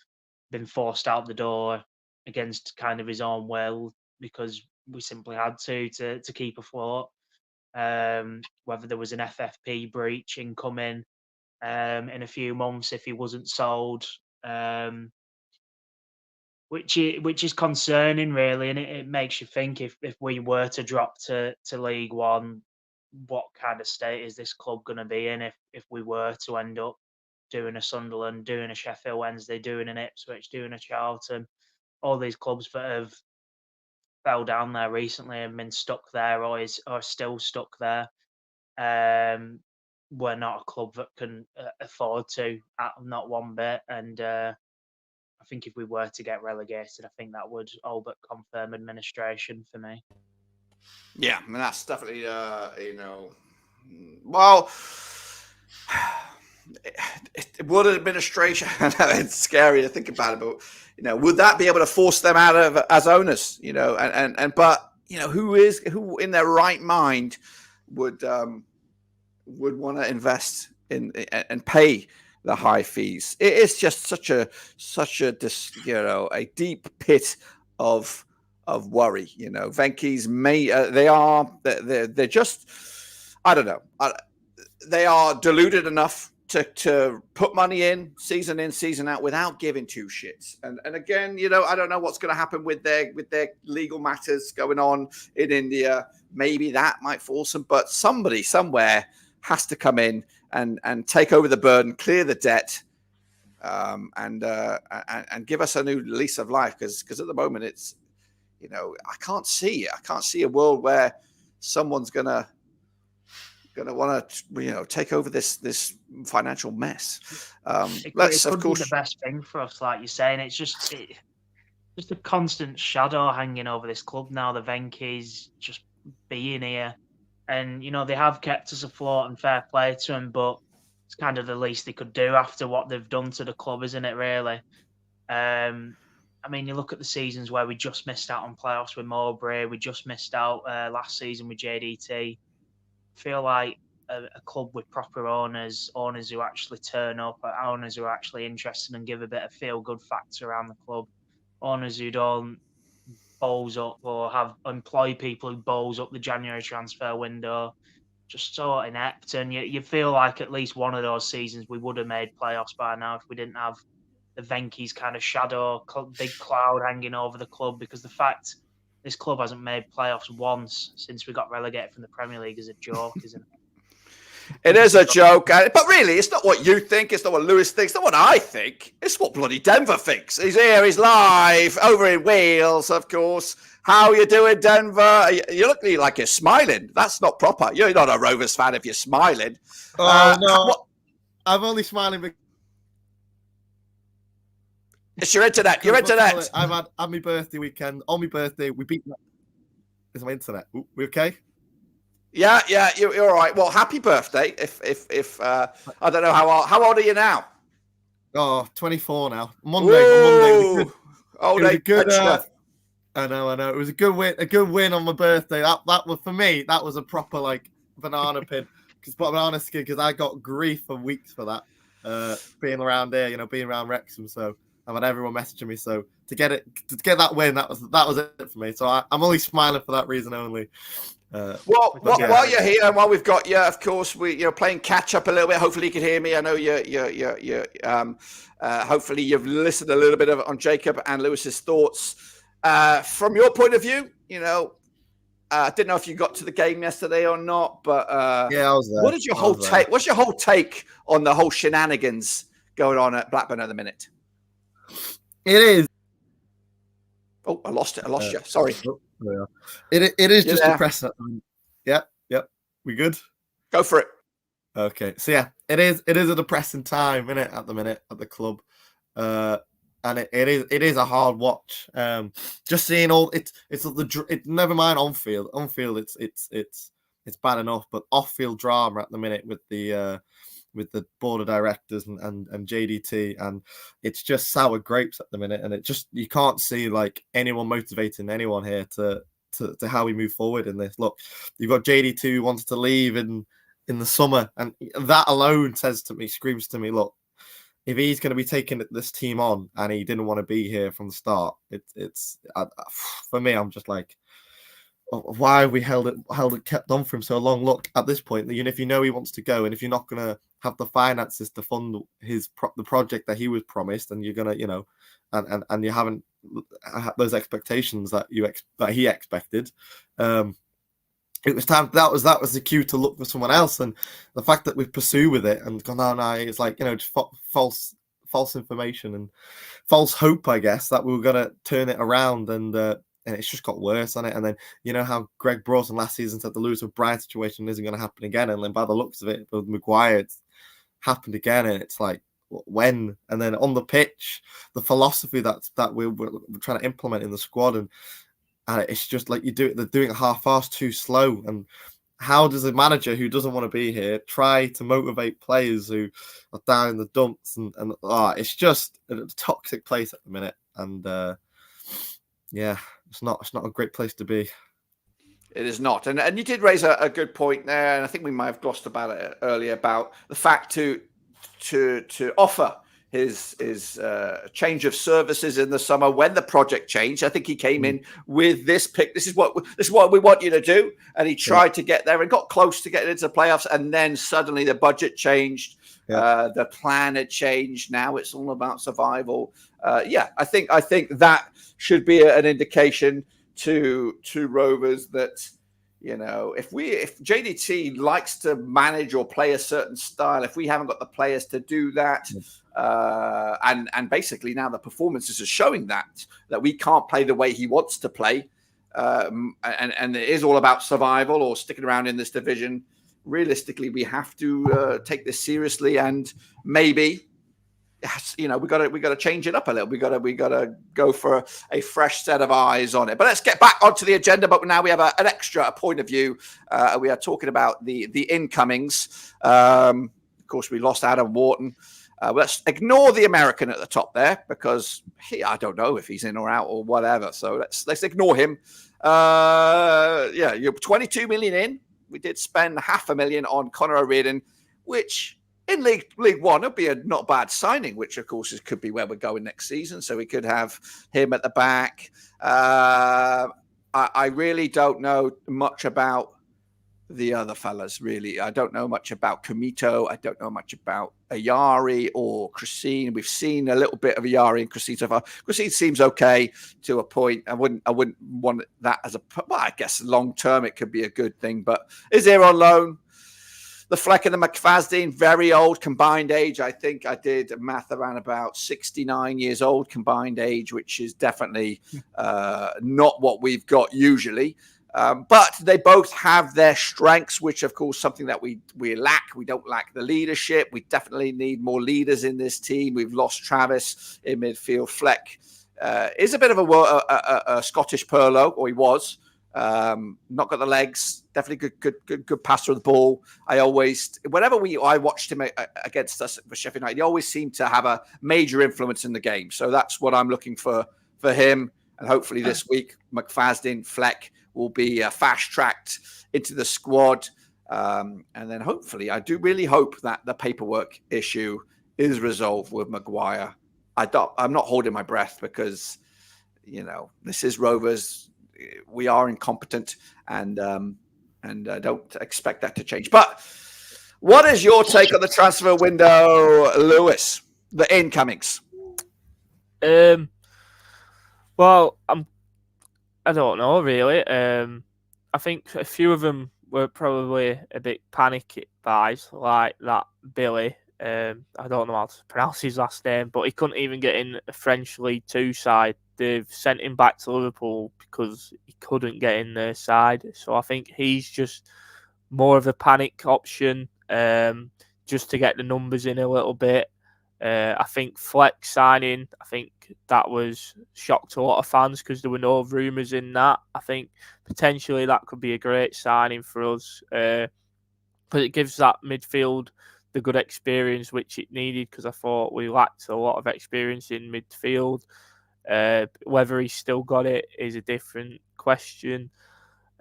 been forced out the door against kind of his own will, because we simply had to keep afloat. Whether there was an FFP breach incoming in a few months if he wasn't sold, which is concerning, really, and it makes you think if we were to drop to League One, what kind of state is this club going to be in if we were to end up doing a Sunderland, doing a Sheffield Wednesday, doing an Ipswich, doing a Charlton, all these clubs that have fell down there recently and been stuck there or are still stuck there. We're not a club that can afford to, not one bit, and I think if we were to get relegated, I think that would all but confirm administration for me. Yeah, I mean, that's definitely, well, would administration, I know it's scary to think about it, but, would that be able to force them out of as owners, but, who in their right mind would want to invest in and pay the high fees? It is just such a a deep pit of worry. Venki's they're just, I don't know. They are deluded enough to put money in, season out, without giving two shits. And again, I don't know what's going to happen with their legal matters going on in India. Maybe that might force them, but somebody somewhere has to come in and take over the burden, clear the debt, and give us a new lease of life. Because at the moment, it's, I can't see a world where someone's gonna want to take over this financial mess. Let's of course be the best thing for us, like you're saying. It's just a constant shadow hanging over this club now. The Venkies just being here. And, they have kept us afloat, and fair play to them, but it's kind of the least they could do after what they've done to the club, isn't it, really? You look at the seasons where we just missed out on playoffs with Mowbray, we just missed out last season with JDT. I feel like a club with proper owners who actually turn up, owners who are actually interested and give a bit of feel-good factor around the club, owners who don't balls up or employ people who balls up the January transfer window, just so inept. And you feel like at least one of those seasons we would have made playoffs by now if we didn't have the Venki's kind of shadow, big cloud hanging over the club, because the fact this club hasn't made playoffs once since we got relegated from the Premier League is a joke, isn't it? It is a joke, but really, it's not what you think. It's not what Lewis thinks. It's not what I think. It's what bloody Denver thinks. He's here. He's live over in Wales, of course. How you doing, Denver? You look like you're smiling. That's not proper. You're not a Rovers fan if you're smiling. Oh no, I'm only smiling because it's your internet. Your internet. I've had my birthday weekend. On my birthday, we beat. Is my internet? Ooh, we okay? Yeah, you're all right. Well, happy birthday. If I don't know how old are you now? Oh, 24 now. Monday. Old age. I know. It was a good win. A good win on my birthday. That was for me. That was a proper banana pin. Banana skin because I got grief for weeks for that. Being around here, being around Wrexham. So I've had everyone messaging me. So to get that win, that was it for me. So I'm only smiling for that reason only. While you're here and while we've got you, of course, we're playing catch up a little bit. Hopefully you can hear me. I know you hopefully you've listened a little bit on Jacob and Lewis's thoughts. From your point of view, I didn't know if you got to the game yesterday or not, but yeah, I was there. What is your whole take? What's your whole take on the whole shenanigans going on at Blackburn at the minute? It is. Oh, I lost you. Sorry. Yeah. It is just depressing. Yep. We good? Go for it. Okay. So yeah, it is a depressing time, isn't it, at the minute at the club? And it is a hard watch. Just seeing all it's never mind on field. On field it's bad enough, but off field drama at the minute with the board of directors and JDT, and it's just sour grapes at the minute, and it just you can't see anyone motivating anyone here to how we move forward in this. Look, you've got JDT who wants to leave in the summer, and that alone screams to me, look, if he's going to be taking this team on and he didn't want to be here from the start, it's for me, I'm just like, why have we kept on for him so long? Look, at this point, if you know he wants to go, and if you're not going to have the finances to fund the project that he was promised, and you're going to, and you haven't had those expectations that he expected, it was time. That was the cue to look for someone else, and the fact that we pursue with it and gone, no, it's just false information and false hope, I guess, that we were going to turn it around, and it's just got worse on it. And then how Greg Broughton last season said the Lewis O'Brien situation isn't going to happen again, and then by the looks of it, with Maguire, it's happened again, and it's like, when? And then on the pitch, the philosophy that we're trying to implement in the squad, and it's just like they're doing it half-assed, too slow. And how does a manager who doesn't want to be here try to motivate players who are down in the dumps? And it's just a toxic place at the minute. And it's not a great place to be. It is not. And you did raise a good point there, and I think we might have glossed about it earlier, about the fact to offer his change of services in the summer when the project changed. I think he came in with this pick. This is what we want you to do, and he tried to get there and got close to getting into the playoffs, and then suddenly the budget changed. The plan had changed. Now it's all about survival. I think that should be an indication to Rovers that, if JDT likes to manage or play a certain style, if we haven't got the players to do that, and basically now the performances are showing that we can't play the way he wants to play, and it is all about survival or sticking around in this division. Realistically, we have to take this seriously, and maybe we got to change it up a little. We got to go for a fresh set of eyes on it. But let's get back onto the agenda. But now we have an extra point of view. We are talking about the incomings. Of course, we lost Adam Wharton. Let's ignore the American at the top there, because I don't know if he's in or out or whatever. So let's ignore him. You're 22 million in. We did spend $500,000 on Connor O'Riordan, which in League One would be a not bad signing, which of course could be where we're going next season. So we could have him at the back. I really don't know much about the other fellas, really. I don't know much about Comito. I don't know much about Ayari or Christine. We've seen a little bit of Ayari and Christine so far. Christine seems okay to a point. I wouldn't want that as I guess long term it could be a good thing. But is there on loan? the Fleck and the McFadden, very old combined age. I think I did math around about 69 years old combined age, which is definitely not what we've got usually. But they both have their strengths, which, of course, something that we lack. We don't lack the leadership. We definitely need more leaders in this team. We've lost Travis in midfield. Fleck is a bit of a Scottish Perlo, or he was. Not got the legs. Definitely good passer of the ball. Whenever I watched him against us for Sheffield United, he always seemed to have a major influence in the game. So that's what I'm looking for him. And hopefully this week, McFadden, Fleck will be fast-tracked into the squad. And then hopefully, I do really hope that the paperwork issue is resolved with Maguire. I'm not holding my breath because, this is Rovers. We are incompetent and I don't expect that to change. But what is your take on the transfer window, Lewis? The incomings? Well, I don't know really. I think a few of them were probably a bit panicky buys, like that Billy. I don't know how to pronounce his last name, but he couldn't even get in a French League 2 side. They've sent him back to Liverpool because he couldn't get in their side. So I think he's just more of a panic option, just to get the numbers in a little bit. I think Fleck signing, I think that was shock to a lot of fans because there were no rumours in that. I think potentially that could be a great signing for us. But it gives that midfield the good experience which it needed, because I thought we lacked a lot of experience in midfield. Whether he's still got it is a different question.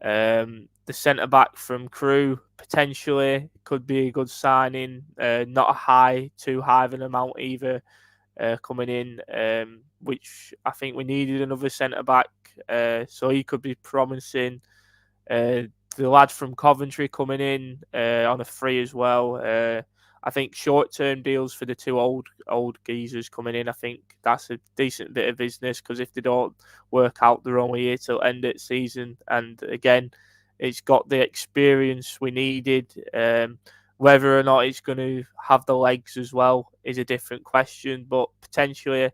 The centre-back from Crewe potentially could be a good signing. Not too high of an amount either coming in, which I think we needed another centre-back. So he could be promising. The lad from Coventry coming in on a free as well. I think short-term deals for the two old geezers coming in. I think that's a decent bit of business, because if they don't work out, they're only here till end of season. And again, it's got the experience we needed. Whether or not it's going to have the legs as well is a different question. But potentially, I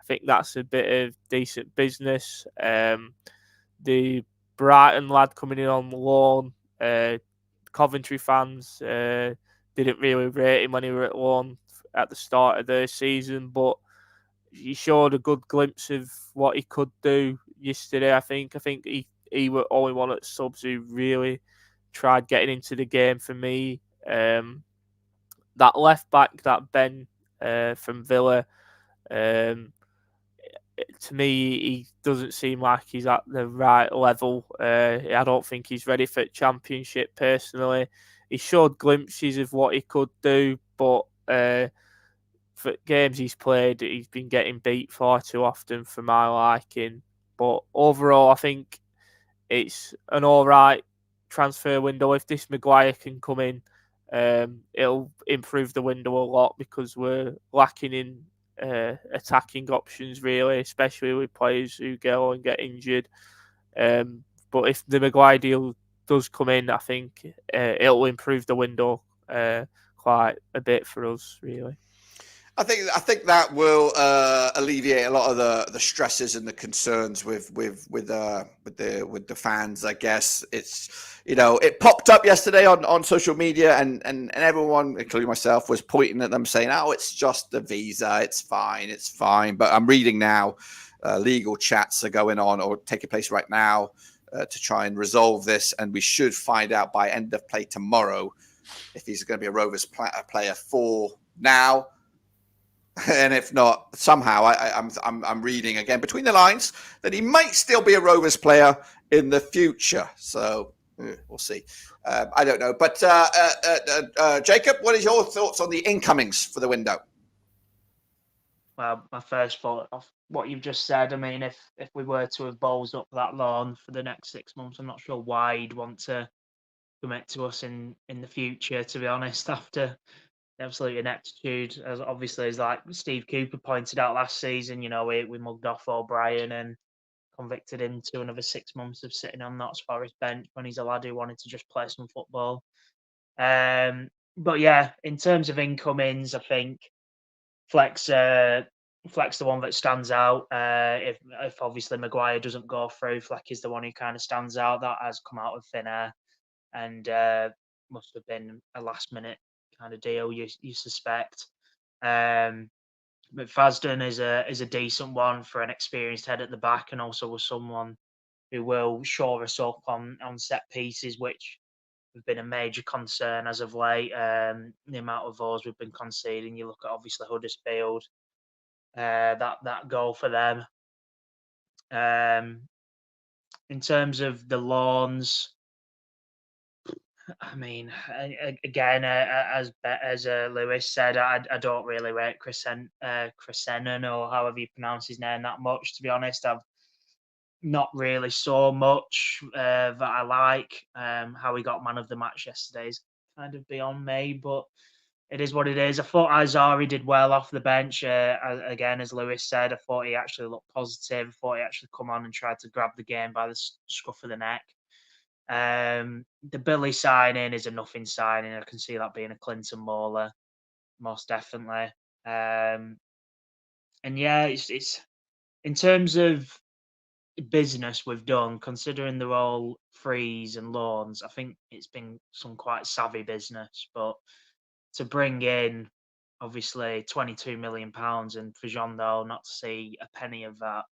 think that's a bit of decent business. The Brighton lad coming in on loan, Coventry fans didn't really rate him when he were at loan at the start of the season, but he showed a good glimpse of what he could do yesterday. I think he was only one at subs who really tried getting into the game for me. That left back, that Ben from Villa, to me, he doesn't seem like he's at the right level. I don't think he's ready for Championship personally. He showed glimpses of what he could do, but for games he's played, he's been getting beat far too often for my liking. But overall, I think it's an all right transfer window. If this Maguire can come in, it'll improve the window a lot, because we're lacking in attacking options really, especially with players who go and get injured. But if the Maguire deal does come in, I think it'll improve the window quite a bit for us, really. I think that will alleviate a lot of the stresses and the concerns with the fans. I guess it's, it popped up yesterday on social media, and everyone, including myself, was pointing at them saying, "Oh, it's just the visa. It's fine." But I'm reading now, legal chats are going on or taking place right now to try and resolve this, and we should find out by end of play tomorrow if he's going to be a Rovers player for now. And if not, somehow I'm reading again between the lines that he might still be a Rovers player in the future. So we'll see. I don't know. But Jacob, what is your thoughts on the incomings for the window? Well, my first thought of what you've just said. I mean, if we were to have balls up that loan for the next 6 months, I'm not sure why he'd want to commit to us in the future, to be honest, after absolute ineptitude, as obviously as like Steve Cooper pointed out last season. We mugged off O'Brien and convicted him to another 6 months of sitting on Notts Forest bench when he's a lad who wanted to just play some football. But yeah, in terms of incomings, I think Fleck's the one that stands out. If obviously Maguire doesn't go through, Fleck is the one who kind of stands out. That has come out of thin air, and must have been a last minute kind of deal. You suspect. But Fasden is a decent one for an experienced head at the back, and also was someone who will shore us up on set pieces, which have been a major concern as of late. The amount of those we've been conceding. You look at obviously Huddersfield, that goal for them. In terms of the lawns, I mean, again, as Lewis said, I don't really rate Crescenen or however you pronounce his name that much. To be honest, I've not really so much that I like. How he got man of the match yesterday is kind of beyond me, but it is what it is. I thought Azari did well off the bench. Again, as Lewis said, I thought he actually looked positive. I thought he actually come on and tried to grab the game by the scruff of the neck. The Billy signing is a nothing signing. I can see that being a Clinton Mauler, most definitely. And yeah, it's in terms of business we've done, considering they're all frees and loans, I think it's been some quite savvy business. But to bring in obviously £22 million and for Jean Dole not to see a penny of that,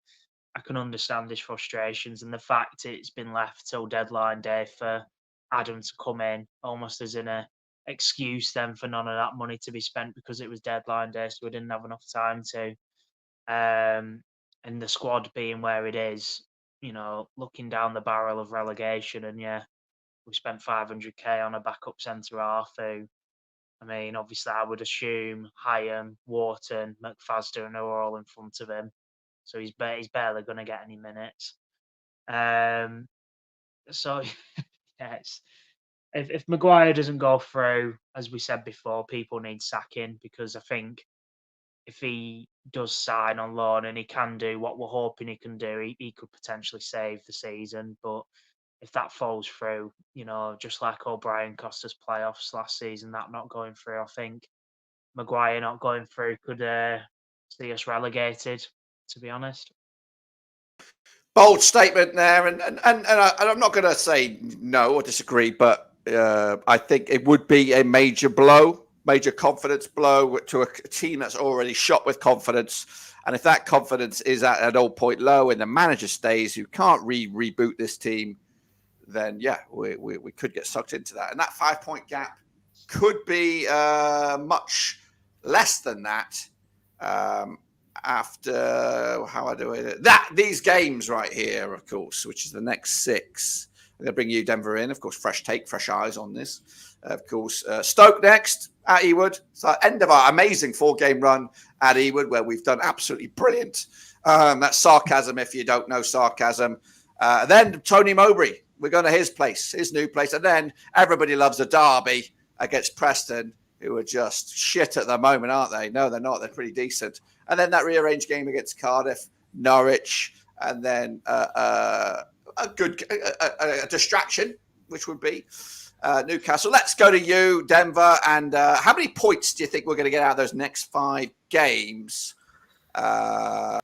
I can understand his frustrations, and the fact it's been left till deadline day for Adam to come in, almost as an excuse then for none of that money to be spent because it was deadline day, so we didn't have enough time to. And the squad being where it is, looking down the barrel of relegation, and yeah, we spent 500k on a backup centre half who, I mean, obviously I would assume Hyam, Wharton, McFadden are all in front of him. So he's barely going to get any minutes. So yes, if Maguire doesn't go through, as we said before, people need sacking, because I think if he does sign on loan and he can do what we're hoping he can do, he could potentially save the season. But if that falls through, just like O'Brien cost us playoffs last season, that not going through, I think Maguire not going through could see us relegated, to be honest. Bold statement there, and I'm not going to say no or disagree, but I think it would be a major blow, major confidence blow to a team that's already shot with confidence. And if that confidence is at an old point low and the manager stays, who can't reboot this team, then yeah, we could get sucked into that. And that 5-point gap could be much less than that. After these games right here, of course, which is the next 6. I'm going to bring you, Denver, in. Of course, fresh take, fresh eyes on this. Of course, Stoke next at Ewood. So end of our amazing 4-game run at Ewood, where we've done absolutely brilliant. That's sarcasm if you don't know sarcasm. Then Tony Mowbray. We're going to his place, his new place. And then everybody loves a derby against Preston, who are just shit at the moment, aren't they? No, they're not. They're pretty decent. And then that rearranged game against Cardiff, Norwich, and then a distraction, which would be Newcastle. Let's go to you, Denver. And how many points do you think we're going to get out of those next 5 games? I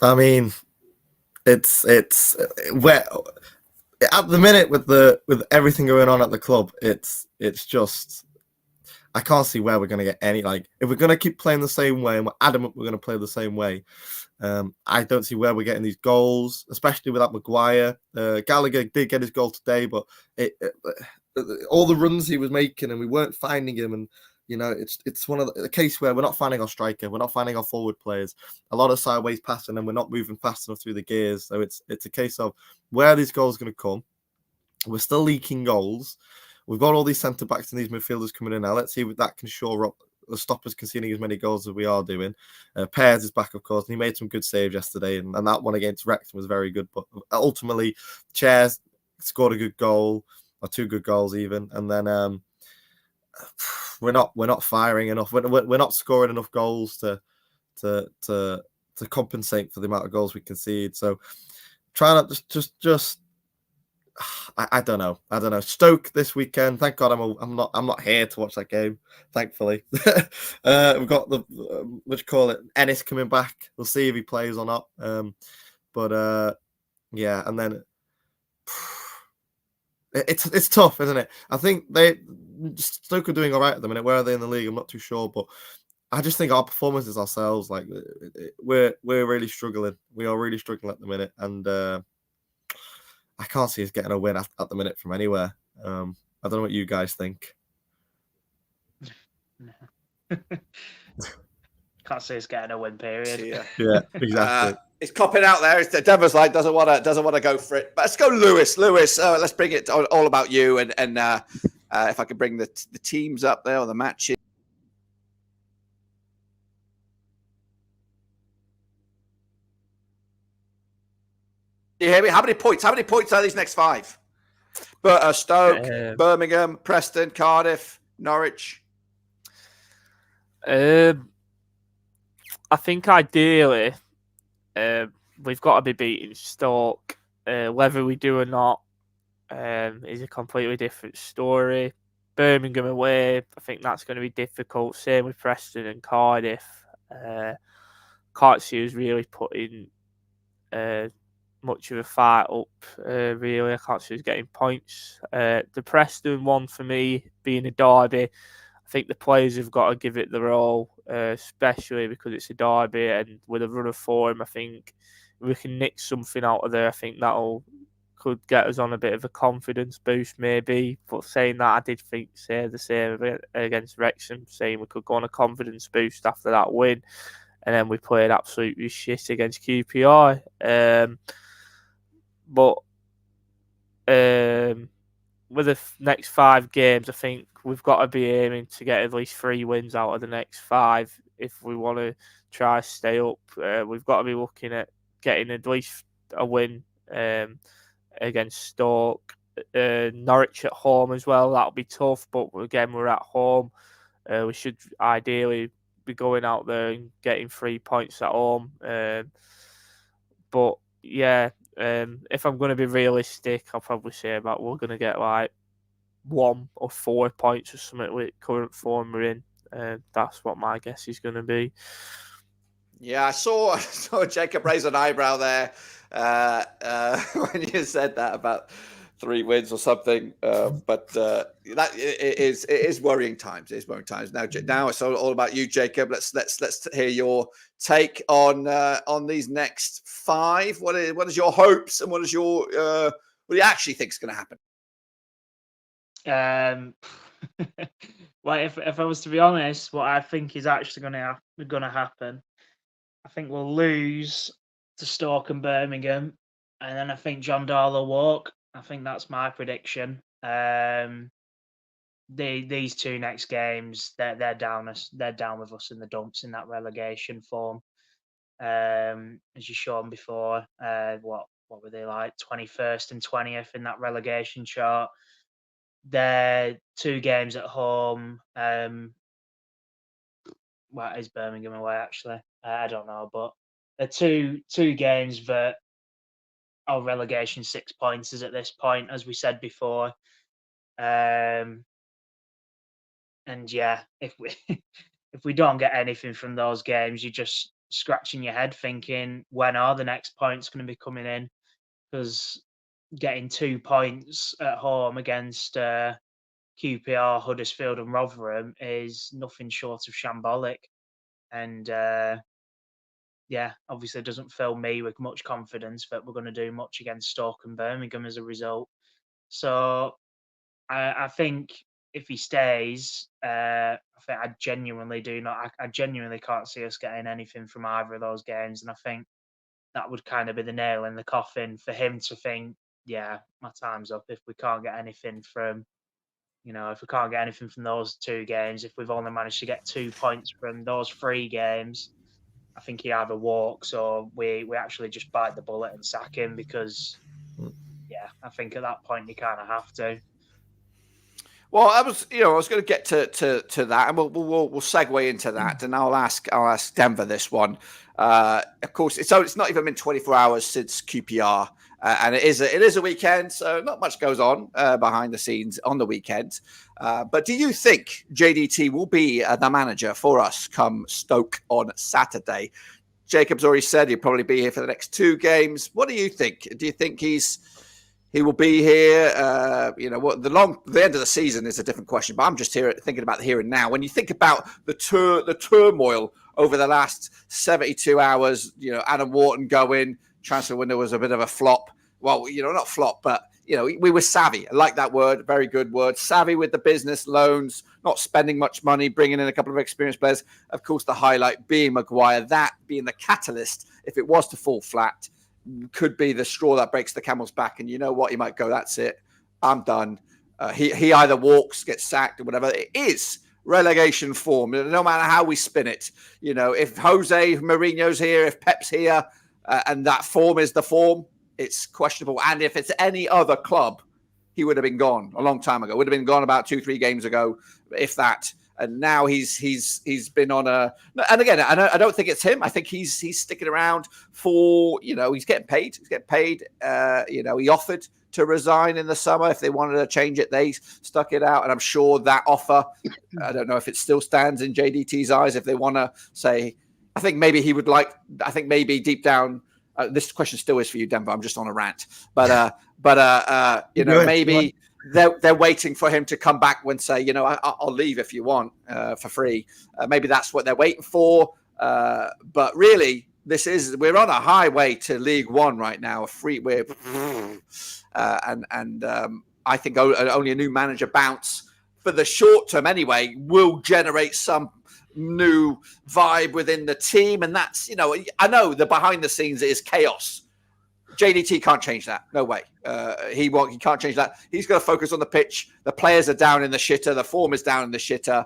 mean, it's where at the minute with everything going on at the club, it's just. I can't see where we're going to get any, if we're going to keep playing the same way and we're adamant we're going to play the same way, I don't see where we're getting these goals, especially without Maguire. Gallagher did get his goal today, but all the runs he was making and we weren't finding him. And, it's one of the case where we're not finding our striker. We're not finding our forward players. A lot of sideways passing and we're not moving fast enough through the gears. So it's a case of where are these goals going to come? We're still leaking goals. We've got all these centre-backs and these midfielders coming in now. Let's see if that can shore up, stop us conceding as many goals as we are doing. Pears is back, of course, and he made some good saves yesterday, and that one against Wrexham was very good. But ultimately, Chairs scored a good goal, or 2 good goals even, and then we're not firing enough. We're not scoring enough goals to compensate for the amount of goals we concede. So try not just I don't know. Stoke this weekend. Thank God I'm not here to watch that game. Thankfully, we've got the what do you call it? Ennis coming back. We'll see if he plays or not. Yeah, and then it's tough, isn't it? I think Stoke are doing all right at the minute. Where are they in the league? I'm not too sure, but I just think our performances ourselves, like we're really struggling. We are really struggling at the minute, and I can't see us getting a win at the minute from anywhere. I don't know what you guys think. Can't see us getting a win. Period. Yeah, exactly. It's copping out there. Deborah's like doesn't want to go for it. But let's go, Lewis. Let's bring it all about you, and if I could bring the teams up there or the matches. Do you hear me? How many points are these next 5? Stoke, Birmingham, Preston, Cardiff, Norwich. I think ideally we've got to be beating Stoke. Whether we do or not is a completely different story. Birmingham away, I think that's going to be difficult. Same with Preston and Cardiff. Can't see us really putting much of a fight up. Really, I can't see us getting points. The Preston one for me being a derby, I think the players have got to give it their all, especially because it's a derby and with a run of form. I think if we can nick something out of there, I think could get us on a bit of a confidence boost, maybe. But saying that, I did say the same against Wrexham, saying we could go on a confidence boost after that win, and then we played absolutely shit against QPR. But with the next 5 games, I think we've got to be aiming to get at least 3 wins out of the next 5 if we want to try to stay up. We've got to be looking at getting at least a win against Stoke. Norwich at home as well. That'll be tough, but again, we're at home. We should ideally be going out there and getting 3 points at home. But yeah, if I'm going to be realistic, I'll probably say we're going to get like 1 or 4 points or something with current form we're in. That's what my guess is going to be. Yeah, I saw Jacob raise an eyebrow there when you said that about 3 wins or something. But that it is worrying times. It is worrying times. Now it's all about you, Jacob. Let's hear your take on these next 5. What is your hopes and what do you actually think is going to happen? Well, if I was to be honest, what I think is actually going to happen, I think we'll lose to Stoke and Birmingham, and then I think John Dahl will walk. I think that's my prediction. These 2 next games, they're down with us in the dumps in that relegation form. As you shown before, what were they like 21st and 20th in that relegation chart? They're 2 games at home. What is Birmingham away actually? I don't know, but they're two games that are relegation 6 points is at this point, as we said before. And yeah, if we don't get anything from those games, you're just scratching your head thinking, when are the next points going to be coming in? Because getting 2 points at home against QPR, Huddersfield and Rotherham is nothing short of shambolic. And yeah, obviously it doesn't fill me with much confidence that we're going to do much against Stoke and Birmingham as a result. So I think if he stays, I think I genuinely can't see us getting anything from either of those games. And I think that would kind of be the nail in the coffin for him to think, yeah, my time's up. If we can't get anything from those 2 games, if we've only managed to get 2 points from those 3 games, I think he either walks or we actually just bite the bullet and sack him, because, yeah, I think at that point you kind of have to. Well, I was going to get to that, and we'll segue into that, and I'll ask Denver this one. Of course, it's not even been 24 hours since QPR, and it is a weekend, so not much goes on behind the scenes on the weekend. But do you think JDT will be the manager for us come Stoke on Saturday? Jacob's already said he'll probably be here for the next 2 games. What do you think? Do you think he will be here? The end of the season is a different question, but I'm just here thinking about the here and now. When you think about the turmoil over the last 72 hours, Adam Wharton going, transfer window was a bit of a flop. Well, not flop, but we were savvy. I like that word. Very good word. Savvy with the business loans, not spending much money, bringing in a couple of experienced players. Of course, the highlight being Maguire, that being the catalyst. If it was to fall flat, could be the straw that breaks the camel's back. And you know what? He might go, that's it. I'm done. He either walks, gets sacked or whatever. It is relegation form, no matter how we spin it. If Jose Mourinho's here, if Pep's here, and that form is the form, it's questionable. And if it's any other club, he would have been gone a long time ago. Would have been gone about 2-3 games ago, if that. And now he's been on a. And again, I don't think it's him. I think he's sticking around for he's getting paid. He's getting paid. He offered to resign in the summer if they wanted to change it. They stuck it out, and I'm sure that offer. I don't know if it still stands in JDT's eyes. If they want to say, I think maybe he would like. I think maybe deep down. This question still is for you, Denver. I'm just on a rant, but maybe they're waiting for him to come back and say, I'll leave if you want for free. Maybe that's what they're waiting for. But really, we're on a highway to League One right now. I think only a new manager bounce for the short term anyway will generate some new vibe within the team, and that's I know the behind the scenes is chaos. JDT can't change that. No way. He can't change that. He's got to focus on the pitch. The players are down in the shitter. The form is down in the shitter.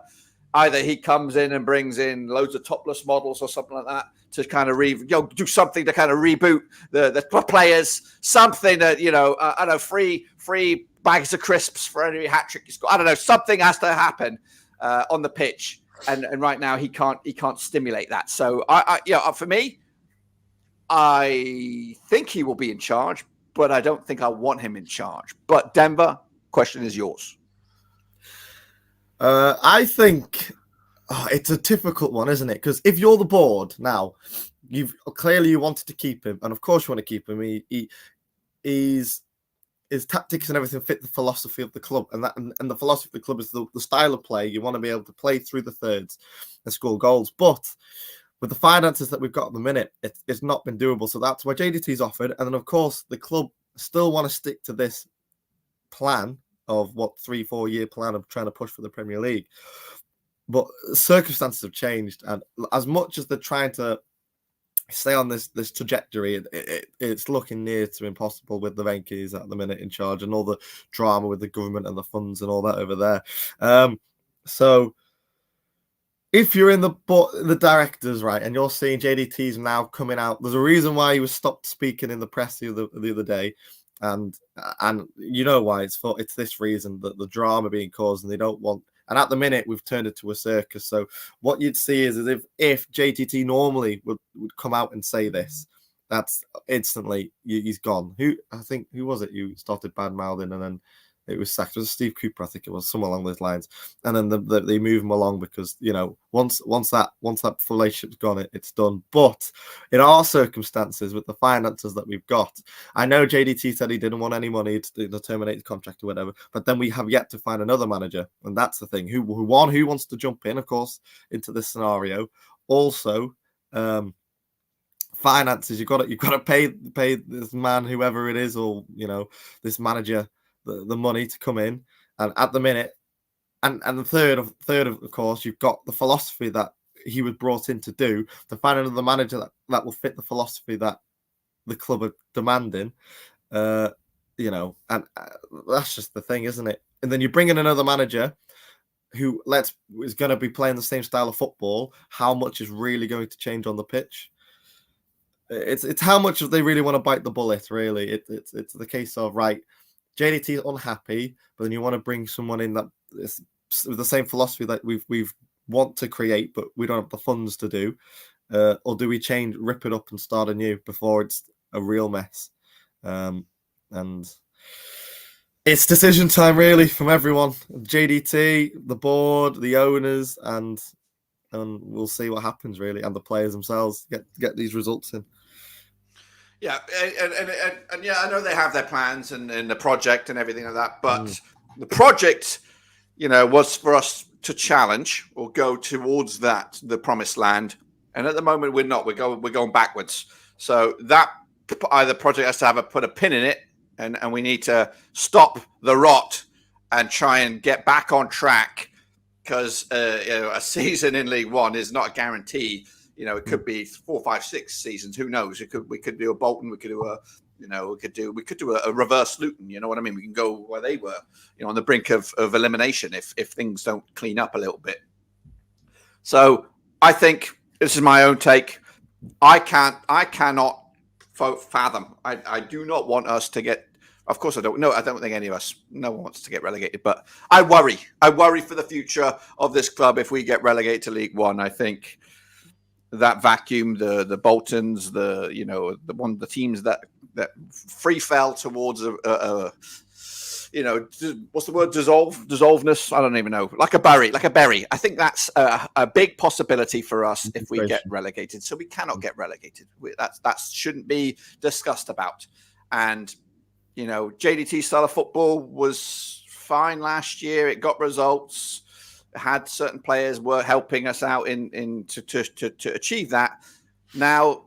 Either he comes in and brings in loads of topless models or something like that to kind of do something to kind of reboot the players. Something that I don't know, free bags of crisps for every hat trick you score. I don't know. Something has to happen on the pitch. And right now he can't stimulate that. So for me, I think he will be in charge, but I don't think I want him in charge. But Denver, question is yours. I think it's a difficult one, isn't it? Because if you're the board now, you wanted to keep him, and of course you want to keep him. His tactics and everything fit the philosophy of the club, and the philosophy of the club is the style of play. You want to be able to play through the thirds and score goals, but with the finances that we've got at the minute, it's not been doable. So that's why JDT's offered, and then of course the club still want to stick to this plan of 3-4 year plan of trying to push for the Premier League. But circumstances have changed, and as much as they're trying to stay on this trajectory, it's looking near to impossible with the Venkies at the minute in charge and all the drama with the government and the funds and all that over there. So if you're in the directors, right, and you're seeing JDT's now coming out, there's a reason why he was stopped speaking in the press the other day, and you know why. It's this reason, that the drama being caused, and they don't want. And at the minute, we've turned it to a circus. So what you'd see is if JTT normally would come out and say this, that's instantly he's gone. Who was it? You started bad mouthing, and then it was sacked. It was Steve Cooper, I think it was, somewhere along those lines. And then they move him along because once that relationship's gone, it's done. But in our circumstances, with the finances that we've got, I know JDT said he didn't want any money to terminate the contract or whatever. But then we have yet to find another manager, and that's the thing. Who wants to jump in, of course, into this scenario? Also, finances. You've got to pay this man, whoever it is, or this manager, the money to come in. And at the minute, and the third of course, you've got the philosophy that he was brought in to do, to find another manager that will fit the philosophy that the club are demanding. And that's just the thing, isn't it? And then you bring in another manager who is going to be playing the same style of football. How much is really going to change on the pitch? It's how much they really want to bite the bullet. Really, it's the case of, right, JDT is unhappy, but then you want to bring someone in that it's the same philosophy that we've want to create, but we don't have the funds to do, or do we change, rip it up, and start anew before it's a real mess? And it's decision time, really, from everyone: JDT, the board, the owners, and we'll see what happens, really, and the players themselves get these results in. Yeah, and yeah, I know they have their plans and the project and everything like that, but the project, was for us to challenge or go towards the promised land, and at the moment we're not. We're going backwards. So that either project has to put a pin in it, and we need to stop the rot and try and get back on track, because a season in League One is not a guarantee. It could be 4, 5, 6 seasons. Who knows? We could do a Bolton. We could do we could do a reverse Luton. You know what I mean? We can go where they were, on the brink of elimination if things don't clean up a little bit. So I think this is my own take. I cannot fathom. I do not want us to get. Of course, I don't. No, I don't think any of us. No one wants to get relegated. But I worry. I worry for the future of this club if we get relegated to League One. I think that vacuum, the Boltons, the teams that free fell towards what's the word? Dissolveness. I don't even know. Like a berry. I think that's a big possibility for us if we get relegated. So we cannot get relegated. That shouldn't be discussed about. And JDT style of football was fine last year. It got results. Had certain players were helping us out to achieve that. Now,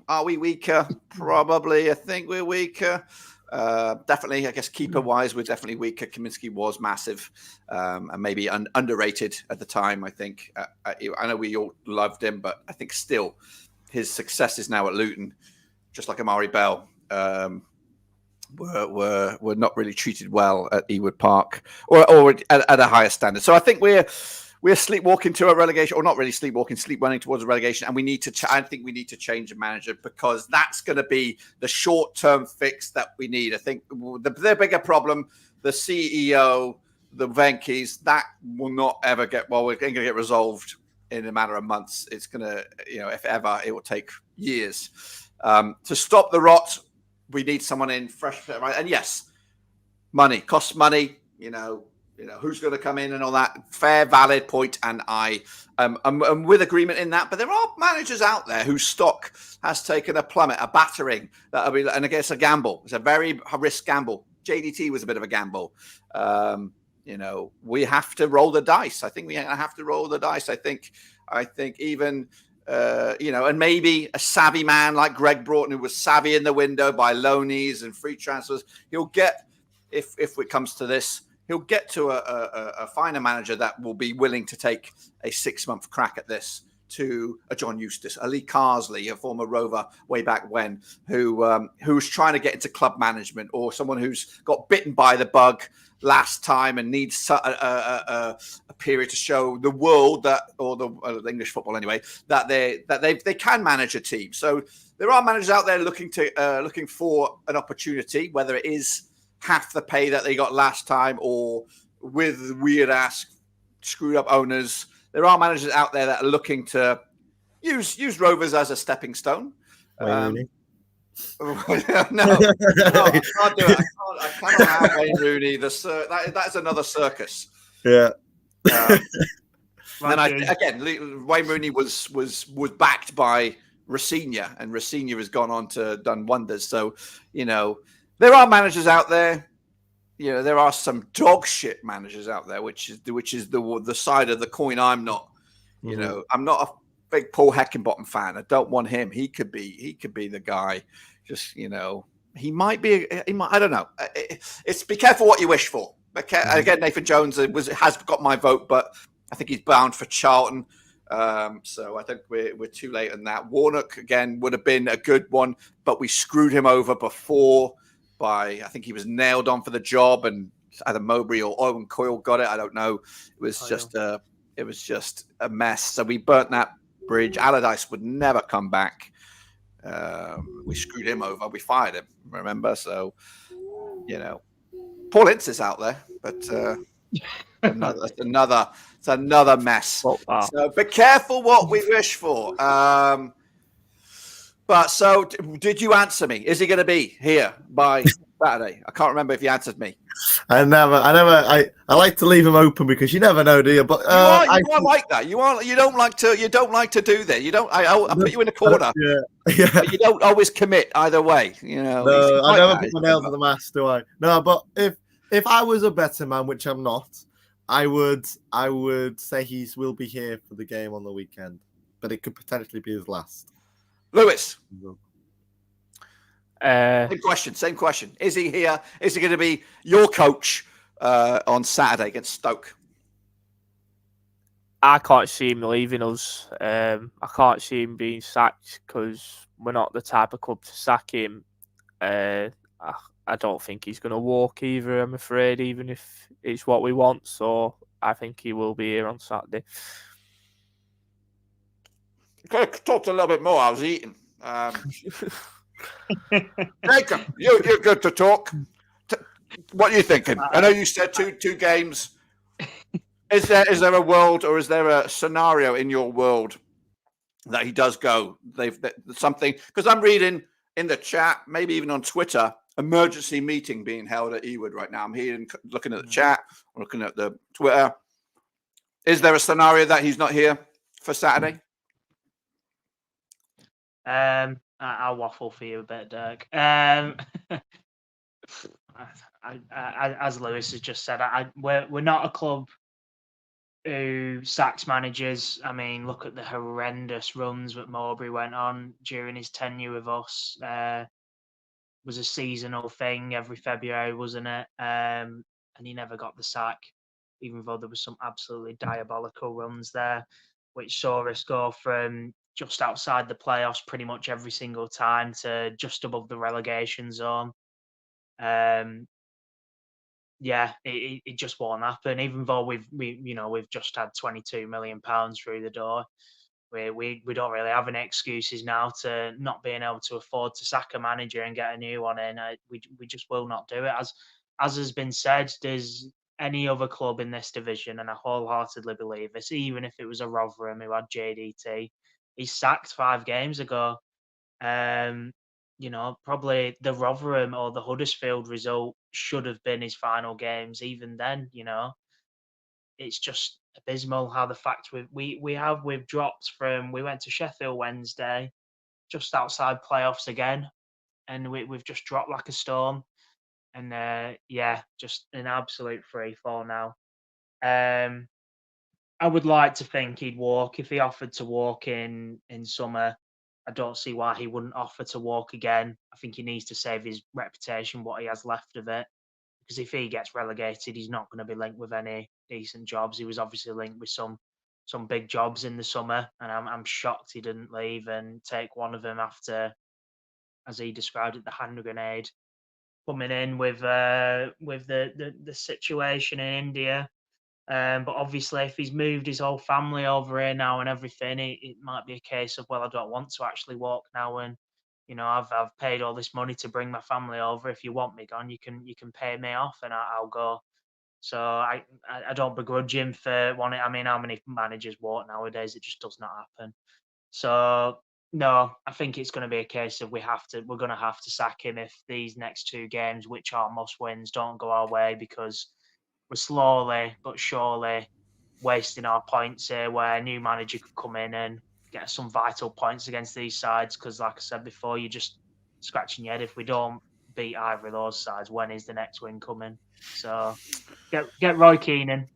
are we weaker? Probably. I think we're weaker. Definitely, I guess keeper-wise, we're definitely weaker. Kaminsky was massive and maybe underrated at the time, I think. I know we all loved him, but I think still his success is now at Luton, just like Amari Bell. Were not really treated well at Ewood Park or at a higher standard. So I think we're sleepwalking to a relegation, or not really sleepwalking, sleep running towards a relegation. And we need to. I think we need to change the manager, because that's going to be the short-term fix that we need. I think the bigger problem, the CEO, the Venkis, that will not ever get. Well, we're going to get resolved in a matter of months. It's going to, if ever, it will take years to stop the rot. We need someone in fresh, right? And yes, money costs money. Who's going to come in and all that. Fair, valid point, and I'm with agreement in that. But there are managers out there whose stock has taken a plummet, a battering. And I guess a gamble. It's a very risk gamble. JDT was a bit of a gamble. We have to roll the dice. I think we have to roll the dice. I think even. And maybe a savvy man like Greg Broughton, who was savvy in the window by loanies and free transfers, he'll get, if it comes to this, he'll get to a finer manager that will be willing to take a 6-month crack at this, to a John Eustace, a Lee Carsley, a former Rover way back when, who's trying to get into club management, or someone who's got bitten by the bug last time and needs a period to show the world that, or the English football anyway, that they can manage a team. So there are managers out there looking for an opportunity, whether it is half the pay that they got last time or with weird ass screwed up owners. There are managers out there that are looking to use Rovers as a stepping stone. No, I can't do it. I cannot have Wayne Rooney. That's another circus. Yeah. Again, Wayne Rooney was backed by Rosinha, and Rosinha has gone on to done wonders. So, there are managers out there. There are some dog shit managers out there, which is the side of the coin I'm not. I'm not a big Paul Heckingbottom fan. I don't want him. He could be the guy. Just he might be. I don't know. It's be careful what you wish for. Again, Nathan Jones has got my vote, but I think he's bound for Charlton. So I think we're too late on that. Warnock again would have been a good one, but we screwed him over before. I think he was nailed on for the job, and either Mowbray or Owen Coyle got it. I don't know. It was just a mess. So we burnt that bridge. Allardyce would never come back. We screwed him over. We fired him. Remember? So Paul Ince is out there, but It's another mess. Wow. So be careful what we wish for. But so, did you answer me? Is he going to be here by Saturday? I can't remember if you answered me. I like to leave him open because you never know, do you? But You are like that. You don't like to do that. You don't. I put you in a corner. Yeah. But you don't always commit either way. You know. No, I never put my nails in the mast, do I? No, but if I was a better man, which I'm not, I would say he will be here for the game on the weekend, but it could potentially be his last. Lewis. Same question. Is he here? Is he going to be your coach on Saturday against Stoke? I can't see him leaving us. I can't see him being sacked because we're not the type of club to sack him. I don't think he's going to walk either, I'm afraid, even if it's what we want. So I think he will be here on Saturday. Could have talked a little bit more. I was eating. Jacob, you're good to talk. What are you thinking? I know you said two games. Is there a world or is there a scenario in your world that he does go? Something, because I'm reading in the chat, maybe even on Twitter, emergency meeting being held at Ewood right now. I'm here looking at the chat, looking at the Twitter. Is there a scenario that he's not here for Saturday? I'll waffle for you a bit, Dirk. As Lewis has just said, we're not a club who sacks managers. I mean, look at the horrendous runs that Mowbray went on during his tenure with us. Was a seasonal thing every February, wasn't it? And he never got the sack, even though there was some absolutely diabolical runs there, which saw us go from just outside the playoffs pretty much every single time to just above the relegation zone. It just won't happen. Even though we've just had £22 million through the door, we don't really have any excuses now to not being able to afford to sack a manager and get a new one in. We just will not do it. As has been said, there's any other club in this division, and I wholeheartedly believe this, even if it was a Rotherham who had JDT, he's sacked 5 games ago. Probably the Rotherham or the Huddersfield result should have been his final games. Even then, it's just abysmal how the fact we've dropped from, we went to Sheffield Wednesday, just outside playoffs again, and we've just dropped like a storm. And just an absolute free fall now. I would like to think he'd walk. If he offered to walk in summer, I don't see why he wouldn't offer to walk again. I think he needs to save his reputation, what he has left of it. Because if he gets relegated, he's not going to be linked with any decent jobs. He was obviously linked with some big jobs in the summer, and I'm shocked he didn't leave and take one of them after, as he described it, the hand grenade. Coming in with the situation in India. But obviously, if he's moved his whole family over here now and everything, it might be a case of, well, I don't want to actually walk now, and I've paid all this money to bring my family over. If you want me gone, you can pay me off, and I'll go. So I don't begrudge him for wanting. I mean, how many managers walk nowadays? It just does not happen. So no, I think it's going to be a case of we're going to have to sack him if these next 2 games, which are must wins, don't go our way, because we're slowly but surely wasting our points here, where a new manager could come in and get some vital points against these sides. Because, like I said before, you're just scratching your head. If we don't beat either of those sides, when is the next win coming? So get Roy Keane in.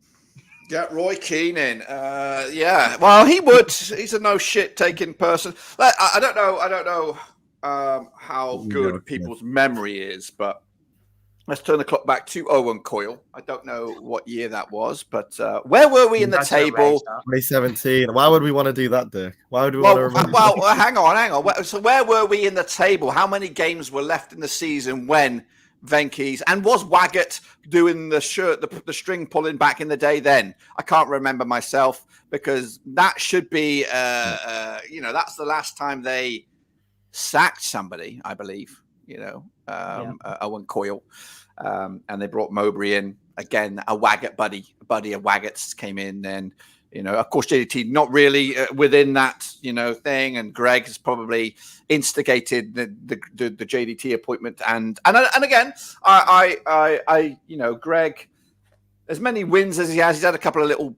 Get Roy Keane in. Well, he would. He's a no shit taking person. I don't know how good people's memory is, but let's turn the clock back to Owen Coyle. I don't know what year that was, but where were we in the table? 2017. Why would we want to do that, Dirk? Why would we want to remember? Well, hang on. So where were we in the table? How many games were left in the season when Venky's, and was Waggett doing the string pulling back in the day then? I can't remember myself, because that should be, that's the last time they sacked somebody, I believe. Owen Coyle. And they brought Mowbray in again, a Waggett buddy of Waggett's came in. Then, of course, JDT not really within that, thing. And Greg has probably instigated the JDT appointment. And again, I Greg, as many wins as he has, he's had a couple of little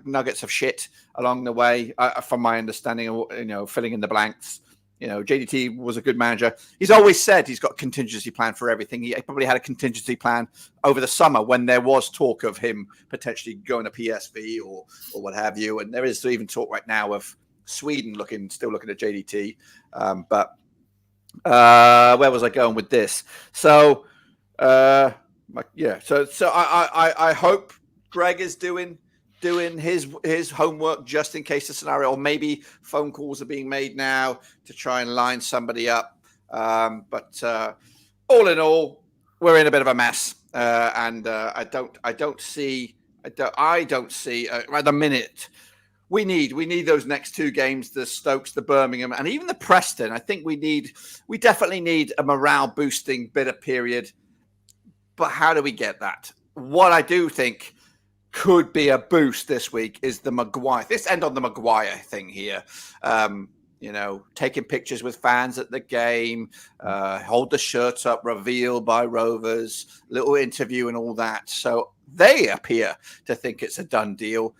nuggets of shit along the way, from my understanding of, filling in the blanks. JDT was a good manager. He's always said he's got a contingency plan for everything. He probably had a contingency plan over the summer when there was talk of him potentially going to PSV or what have you. And there is even talk right now of Sweden still looking at JDT. But where was I going with this? So, So I hope Greg is doing his homework just in case the scenario, or maybe phone calls are being made now to try and line somebody up. But all in all, we're in a bit of a mess, and I don't see at the minute. We need those next two games, the Stokes, the Birmingham, and even the Preston. I think we definitely need a morale boosting bit of period. But how do we get that? What I do think could be a boost this week is the Maguire. Let's end on the Maguire thing here. Taking pictures with fans at the game, hold the shirts up, revealed by Rovers, little interview and all that. So they appear to think it's a done deal.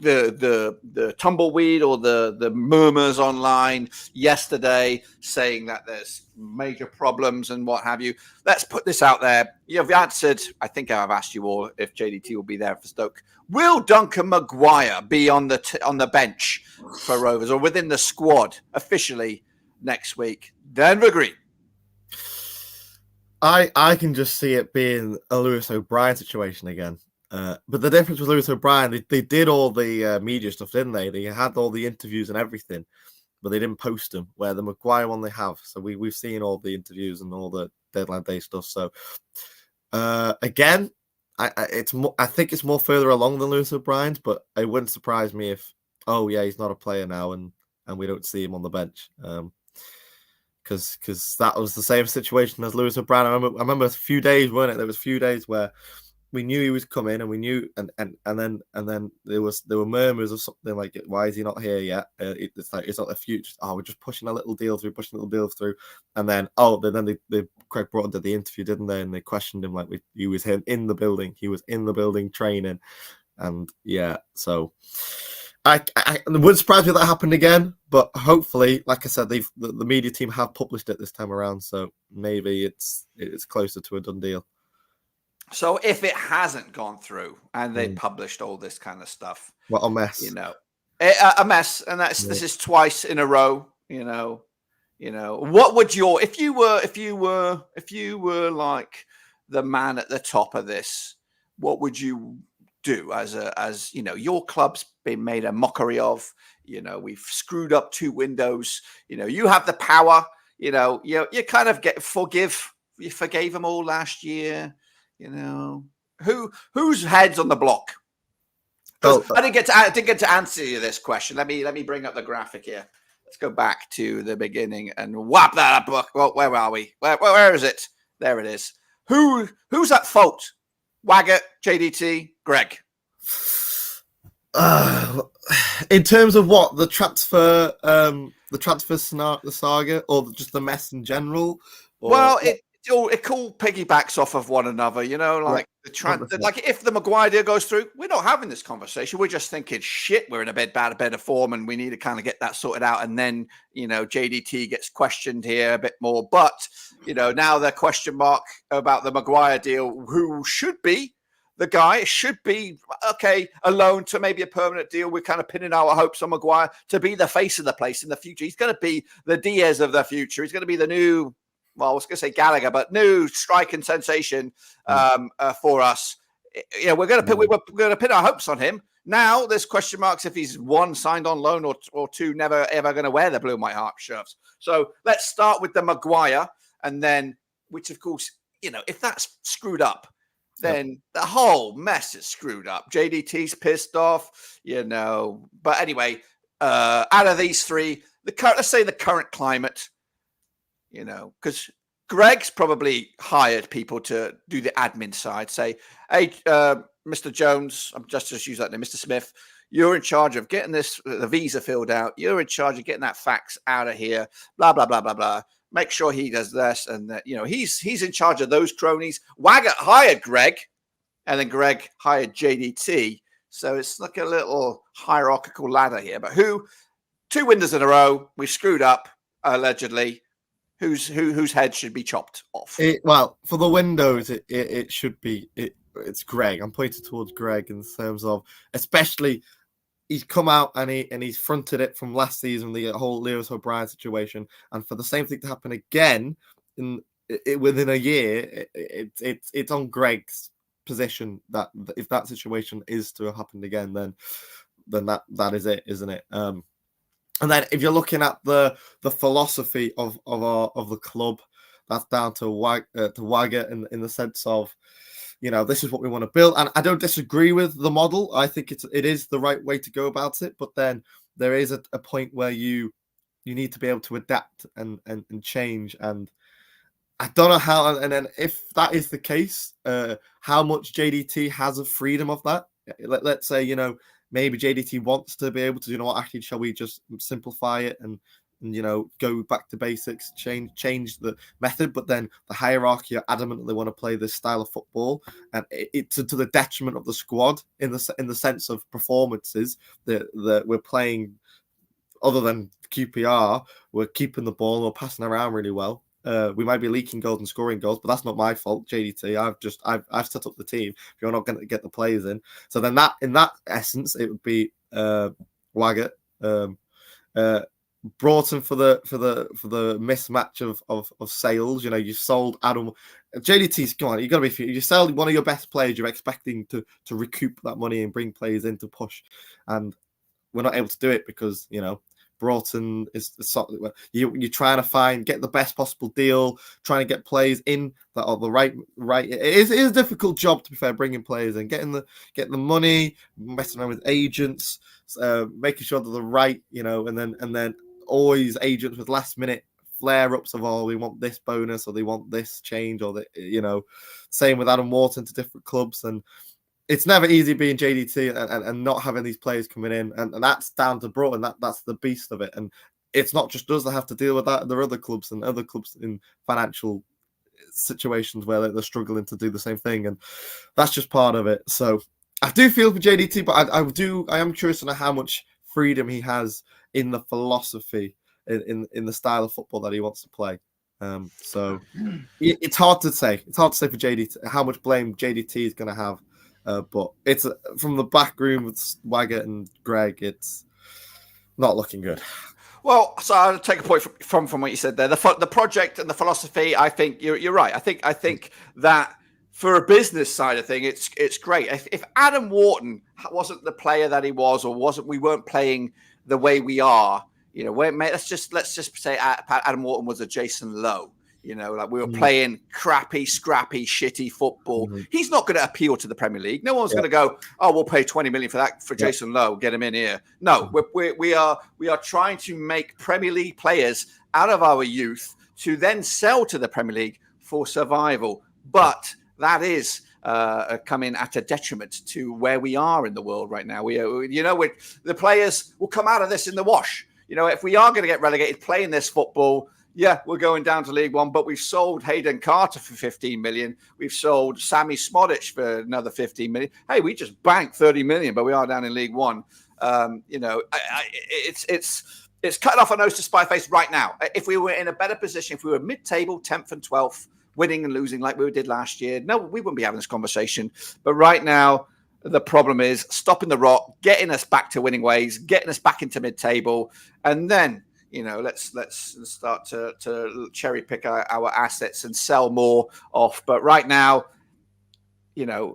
The tumbleweed or the murmurs online yesterday saying that there's major problems and what have you. Let's put this out there. You've answered. I think I've asked you all if JDT will be there for Stoke. Will Duncan Maguire be on the bench for Rovers or within the squad officially next week? Denver Green. I can just see it being a Lewis O'Brien situation again. But the difference with Lewis O'Brien, they did all the media stuff, didn't they? They had all the interviews and everything, but they didn't post them. Where the Maguire one they have, so we've seen all the interviews and all the deadline day stuff. So again, I think it's more further along than Lewis O'Brien's, but it wouldn't surprise me if he's not a player now and we don't see him on the bench. Because that was the same situation as Lewis O'Brien. I remember a few days, weren't it? There was a few days where we knew he was coming, and we knew, and then there were murmurs of something like, "Why is he not here yet?" It's like it's not the future. We're just pushing a little deal through, and then they Craig brought into the interview, didn't they? And they questioned him like he was in the building. He was in the building training, and so I it wouldn't surprise me if that happened again. But hopefully, like I said, the media team have published it this time around, so maybe it's closer to a done deal. So if it hasn't gone through and they published all this kind of stuff, what a mess, a mess, and this is twice in a row. What would if you were like the man at the top of this, what would you do as your club's been made a mockery of? We've screwed up two windows. You have the power. You kind of you forgave them all last year. Whose head's on the block? I didn't get to answer you this question. Let me bring up the graphic here. Let's go back to the beginning and whap that up. Well, where are we? Where is it? There it is. Who's at fault? Waggett, JDT, Greg. In terms of what the transfer the saga, or just the mess in general? Well, it all piggybacks off of one another, like like if the Maguire deal goes through, we're not having this conversation. We're just thinking, shit, we're in a better form, and we need to kind of get that sorted out. And then, JDT gets questioned here a bit more. But, now the question mark about the Maguire deal, who should be the guy, should be, a loan to maybe a permanent deal. We're kind of pinning our hopes on Maguire to be the face of the place in the future. He's going to be the Diaz of the future. He's going to be the new, I was going to say Gallagher, but new striking sensation for us. We're going to pin our hopes on him. Now there's question marks if he's one signed on loan or two never ever going to wear the blue and white heart shirts. So let's start with the Maguire, and then, which of course, if that's screwed up, then the whole mess is screwed up. JDT's pissed off, But anyway, out of these three, let's say the current climate. Because Greg's probably hired people to do the admin side. Say, hey, Mr. Jones, I'm just use that name, Mr. Smith. You're in charge of getting the visa filled out. You're in charge of getting that fax out of here. Blah blah blah blah blah. Make sure he does this, and that, he's in charge of those cronies. Waggett hired Greg, and then Greg hired JDT. So it's like a little hierarchical ladder here. But 2 windows in a row, we screwed up allegedly. Whose head should be chopped off? Well, for the windows, it should be it's Greg. I'm pointing towards Greg in terms of, especially, he's come out and he's fronted it from last season, the whole Lewis O'Brien situation, and for the same thing to happen again within a year, it's on Greg's position that if that situation is to have happened again, then that is it, isn't it? And then if you're looking at the philosophy of the club, that's down to Waggett in the sense of, this is what we want to build. And I don't disagree with the model. I think it is the right way to go about it. But then there is a point where you need to be able to adapt and change. And I don't know how. And then if that is the case, how much JDT has of freedom of that? Let's say, maybe JDT wants to be able to, actually, shall we just simplify it and go back to basics, change the method, but then the hierarchy are adamant that they want to play this style of football, and it's to the detriment of the squad in the sense of performances that we're playing. Other than QPR, we're keeping the ball, we're passing around really well. We might be leaking goals and scoring goals, but that's not my fault. JDT, I've set up the team. If you're not going to get the players in, so then that in that essence, it would be Waggett, Broughton for the mismatch of sales. You sold Adam. JDT's gone. You got to be. You sell one of your best players. You're expecting to recoup that money and bring players in to push, and we're not able to do it because Broughton is you're trying to get the best possible deal, trying to get players in that are the right. It is a difficult job, to be fair, bringing players in, getting the money, messing around with agents, making sure they're the right, and then always agents with last minute flare ups of, we want this bonus or they want this change or same with Adam Wharton to different clubs. And it's never easy being JDT and not having these players coming in, and that's down to Broughton. That's the beast of it, and it's not just us that have to deal with that. There are other clubs in financial situations where they're struggling to do the same thing, and that's just part of it. So I do feel for JDT, but I am curious to know how much freedom he has in the philosophy, in the style of football that he wants to play. So it's hard to say. It's hard to say for JDT how much blame JDT is going to have. But it's from the back room with Waggett and Greg, it's not looking good. Well, so I'll take a point from what you said there. The project and the philosophy, I think you're right. I think that for a business side of thing, it's great. If Adam Wharton wasn't the player that he was, or we weren't playing the way we are, let's just say Adam Wharton was a Jason Lowe. Like we were playing crappy, scrappy, shitty football. Mm-hmm. He's not going to appeal to the Premier League. No one's going to go, we'll pay 20 million for Jason Lowe, get him in here. No, we are trying to make Premier League players out of our youth to then sell to the Premier League for survival. But that is coming at a detriment to where we are in the world right now. The players will come out of this in the wash. If we are going to get relegated playing this football, we're going down to League One, but we've sold Hayden Carter for 15 million. We've sold Sammy Smodic for another 15 million. Hey, we just banked 30 million, but we are down in League One. It's cutting off our nose to spite face right now. If we were in a better position, if we were mid-table, 10th and 12th, winning and losing like we did last year, no, we wouldn't be having this conversation. But right now, the problem is stopping the rot, getting us back to winning ways, getting us back into mid-table, and then let's start to cherry pick our assets and sell more off. But right now,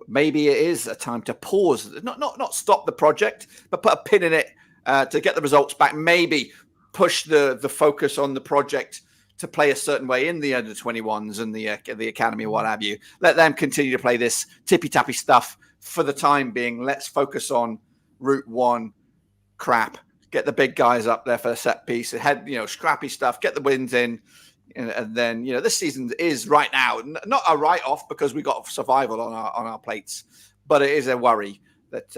maybe it is a time to pause, not stop the project, but put a pin in it to get the results back. Maybe push the focus on the project to play a certain way in the under 21s and the academy or what have you. Let them continue to play this tippy tappy stuff for the time being. Let's focus on Route 1 crap. Get the big guys up there for a set piece. Scrappy stuff. Get the wins in. and then this season is right now not a write-off because we got survival on our plates, but it is a worry that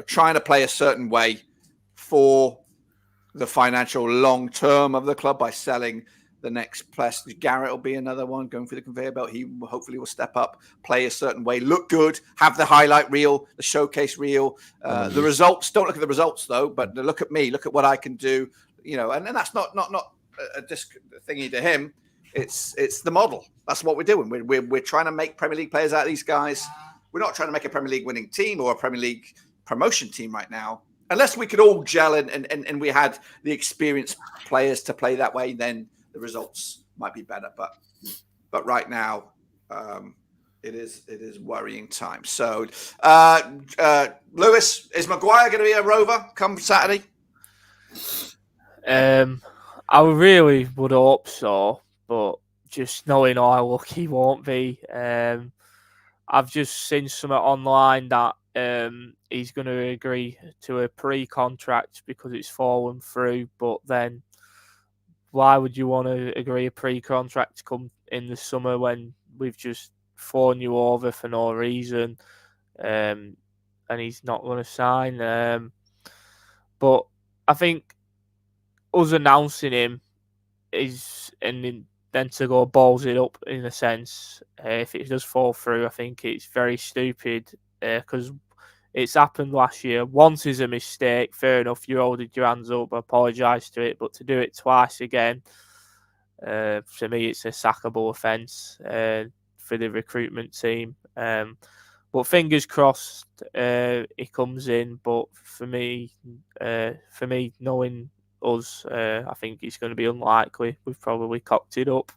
trying to play a certain way for the financial long term of the club by selling the next plus. Garrett will be another one going through the conveyor belt. He hopefully will step up, play a certain way, look good, have the highlight reel, the showcase reel. The results, don't look at the results though, but look at me, look at what I can do. And that's not a disc thingy to him. It's the model. That's what we're doing. We're trying to make Premier League players out of these guys. We're not trying to make a Premier League winning team or a Premier League promotion team right now. Unless we could all gel and we had the experienced players to play that way, then the results might be better. But right now, it is worrying time. So, Lewis, is Maguire going to be a Rover come Saturday? I really would hope so, but just knowing how lucky he won't be. I've just seen something online that he's going to agree to a pre-contract because it's fallen through. But then, why would you want to agree a pre-contract to come in the summer when we've just thrown you over for no reason, and he's not going to sign? But I think us announcing him then to go balls it up in a sense. If it does fall through, I think it's very stupid because it's happened last year. Once is a mistake, fair enough. You holded your hands up, apologise to it, but to do it twice again, for me, it's a sackable offence for the recruitment team. But fingers crossed, he comes in. But for me, knowing us, I think it's going to be unlikely. We've probably cocked it up.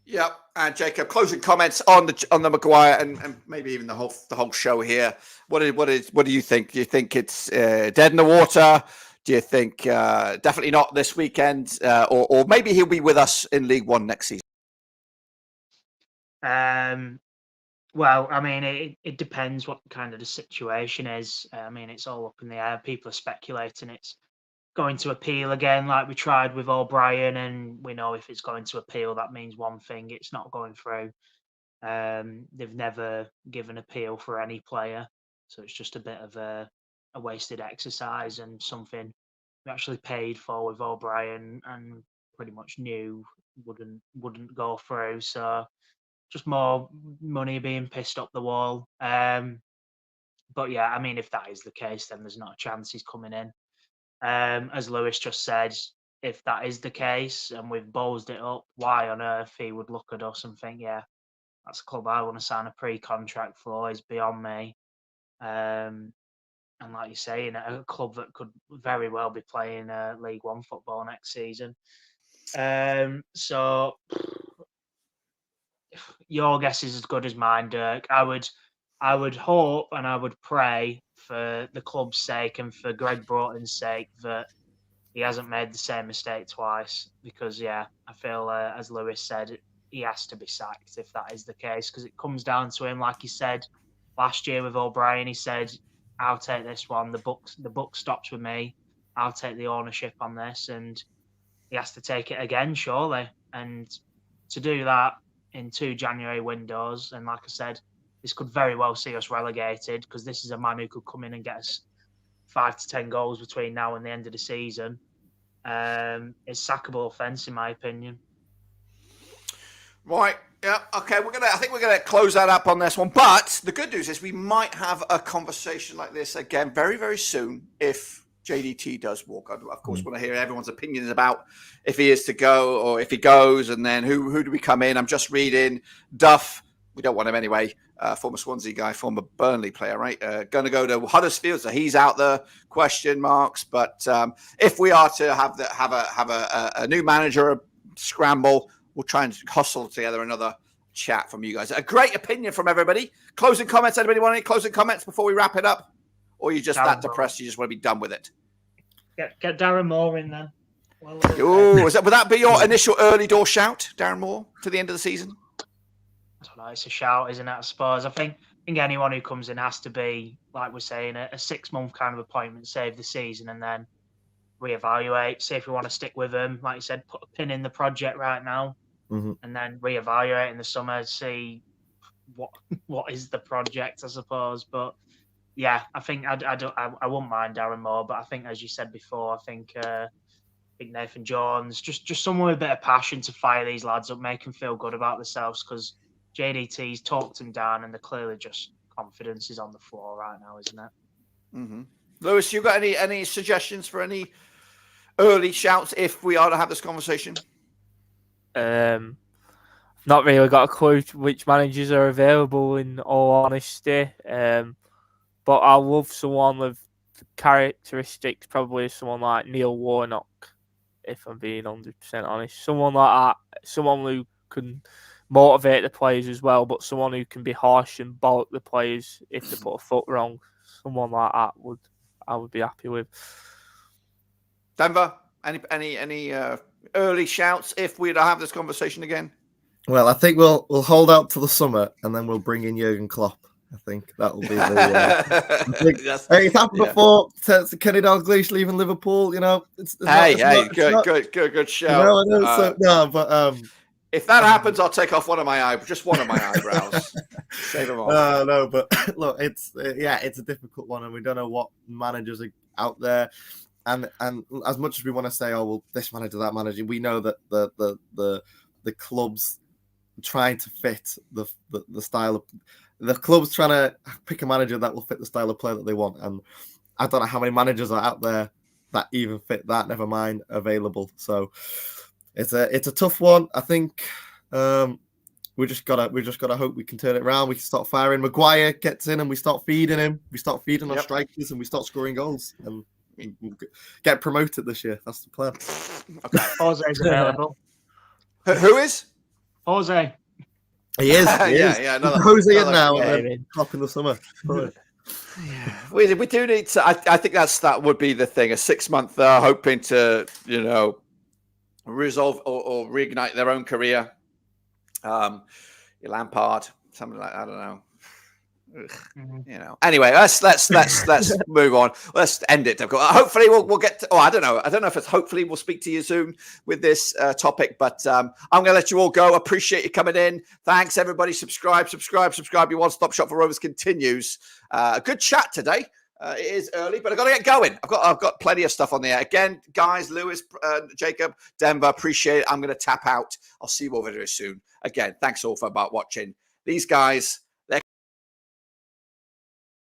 Yeah, and Jacob, closing comments on the Maguire and maybe even the whole show here. What do you think? Do you think it's dead in the water? Do you think definitely not this weekend, or maybe he'll be with us in League One next season? Well, I mean, it depends what kind of the situation is. I mean, it's all up in the air. People are speculating it's going to appeal again, like we tried with O'Brien, and we know if it's going to appeal, that means one thing: it's not going through. They've never given appeal for any player, so it's just a bit of a wasted exercise and something we actually paid for with O'Brien and pretty much knew wouldn't go through. So just more money being pissed up the wall. But yeah, I mean, if that is the case, then there's not a chance he's coming in. As Lewis just said, if that is the case and we've ballsed it up, why on earth he would look at us and think, yeah, that's a club I want to sign a pre-contract for, is beyond me. And like you say, in a club that could very well be playing League One football next season. So your guess is as good as mine, Dirk. I would hope and I would pray for the club's sake and for Greg Broughton's sake that he hasn't made the same mistake twice, because I feel as Lewis said, he has to be sacked if that is the case, because it comes down to him. Like he said last year with O'Brien, he said, I'll take this one, the buck stops with me, I'll take the ownership on this, and he has to take it again, surely. And to do that in 2 January windows, and like I said, this could very well see us relegated, because this is a man who could come in and get us 5 to 10 goals between now and the end of the season. It's sackable offence, in my opinion. Right. Yeah. Okay. I think we're gonna close that up on this one. But the good news is we might have a conversation like this again very, very soon if JDT does walk. I, of course, want to hear everyone's opinions about if he is to go or if he goes, and then who do we come in? I'm just reading Duff. We don't want him anyway. Former Swansea guy, former Burnley player, right? Going to go to Huddersfield, so he's out there. Question marks. But if we are to have a new manager scramble, we'll try and hustle together another chat from you guys. A great opinion from everybody. Closing comments. Anybody want any closing comments before we wrap it up? Or are you just that depressed you just want to be done with it? Get Darren Moore in then. Well, would that be your initial early door shout, Darren Moore, to the end of the season? I don't know, it's a shout, isn't it, I suppose. I think anyone who comes in has to be, like we're saying, a 6-month kind of appointment, save the season, and then reevaluate, see if we want to stick with them. Like you said, put a pin in the project right now, Mhm. and then reevaluate in the summer, see what is the project, I suppose. But yeah, I think I wouldn't mind Darren Moore, but I think, as you said before, I think Nathan Jones, just someone with a bit of passion to fire these lads up, make them feel good about themselves, because JDT's talked them down, and they're clearly just confidence is on the floor right now, isn't it? Mm-hmm. Lewis, you got any suggestions for any early shouts if we are to have this conversation? Not really got a clue which managers are available, in all honesty. But I love someone with characteristics, probably someone like Neil Warnock, if I'm being 100% honest. Someone like that, someone who can motivate the players as well, but someone who can be harsh and bollock the players if they put a foot wrong. Someone like that I would be happy with. Denver, any early shouts if we were to have this conversation again? Well, I think we'll hold out till the summer, and then we'll bring in Jurgen Klopp. I think that will be the. It's happened before. Kenny Dalglish leaving Liverpool. You know, good show. But if that happens, I'll take off one of my eyebrows. Save them all. No, but look, it's a difficult one, and we don't know what managers are out there. And as much as we want to say, oh well, this manager, that manager, we know that the clubs trying to fit the style of the club's trying to pick a manager that will fit the style of play that they want. And I don't know how many managers are out there that even fit that, never mind available. So it's a tough one. I think we just gotta hope we can turn it around. We can start firing. Maguire gets in and we start feeding him. We start feeding our strikers and we start scoring goals and get promoted this year. That's the plan. Okay. Jose's available. Who is? Jose. He is. Yeah. Jose in now and then Klopp in the summer. We do need to. I think that would be the thing. A 6-month hoping to resolve or reignite their own career. Lampard, something like that, I don't know. You know. Anyway, let's move on. Let's end it. Hopefully we'll get to, I don't know if it's hopefully we'll speak to you soon with this topic, but I'm going to let you all go. Appreciate you coming in. Thanks everybody. Subscribe. Your one-stop shop for Rovers continues. A good chat today. It is early, but I've got to get going. I've got plenty of stuff on the air. Again, guys, Lewis, Jacob, Denver, appreciate it. I'm going to tap out. I'll see you all very soon. Again, thanks all for watching. These guys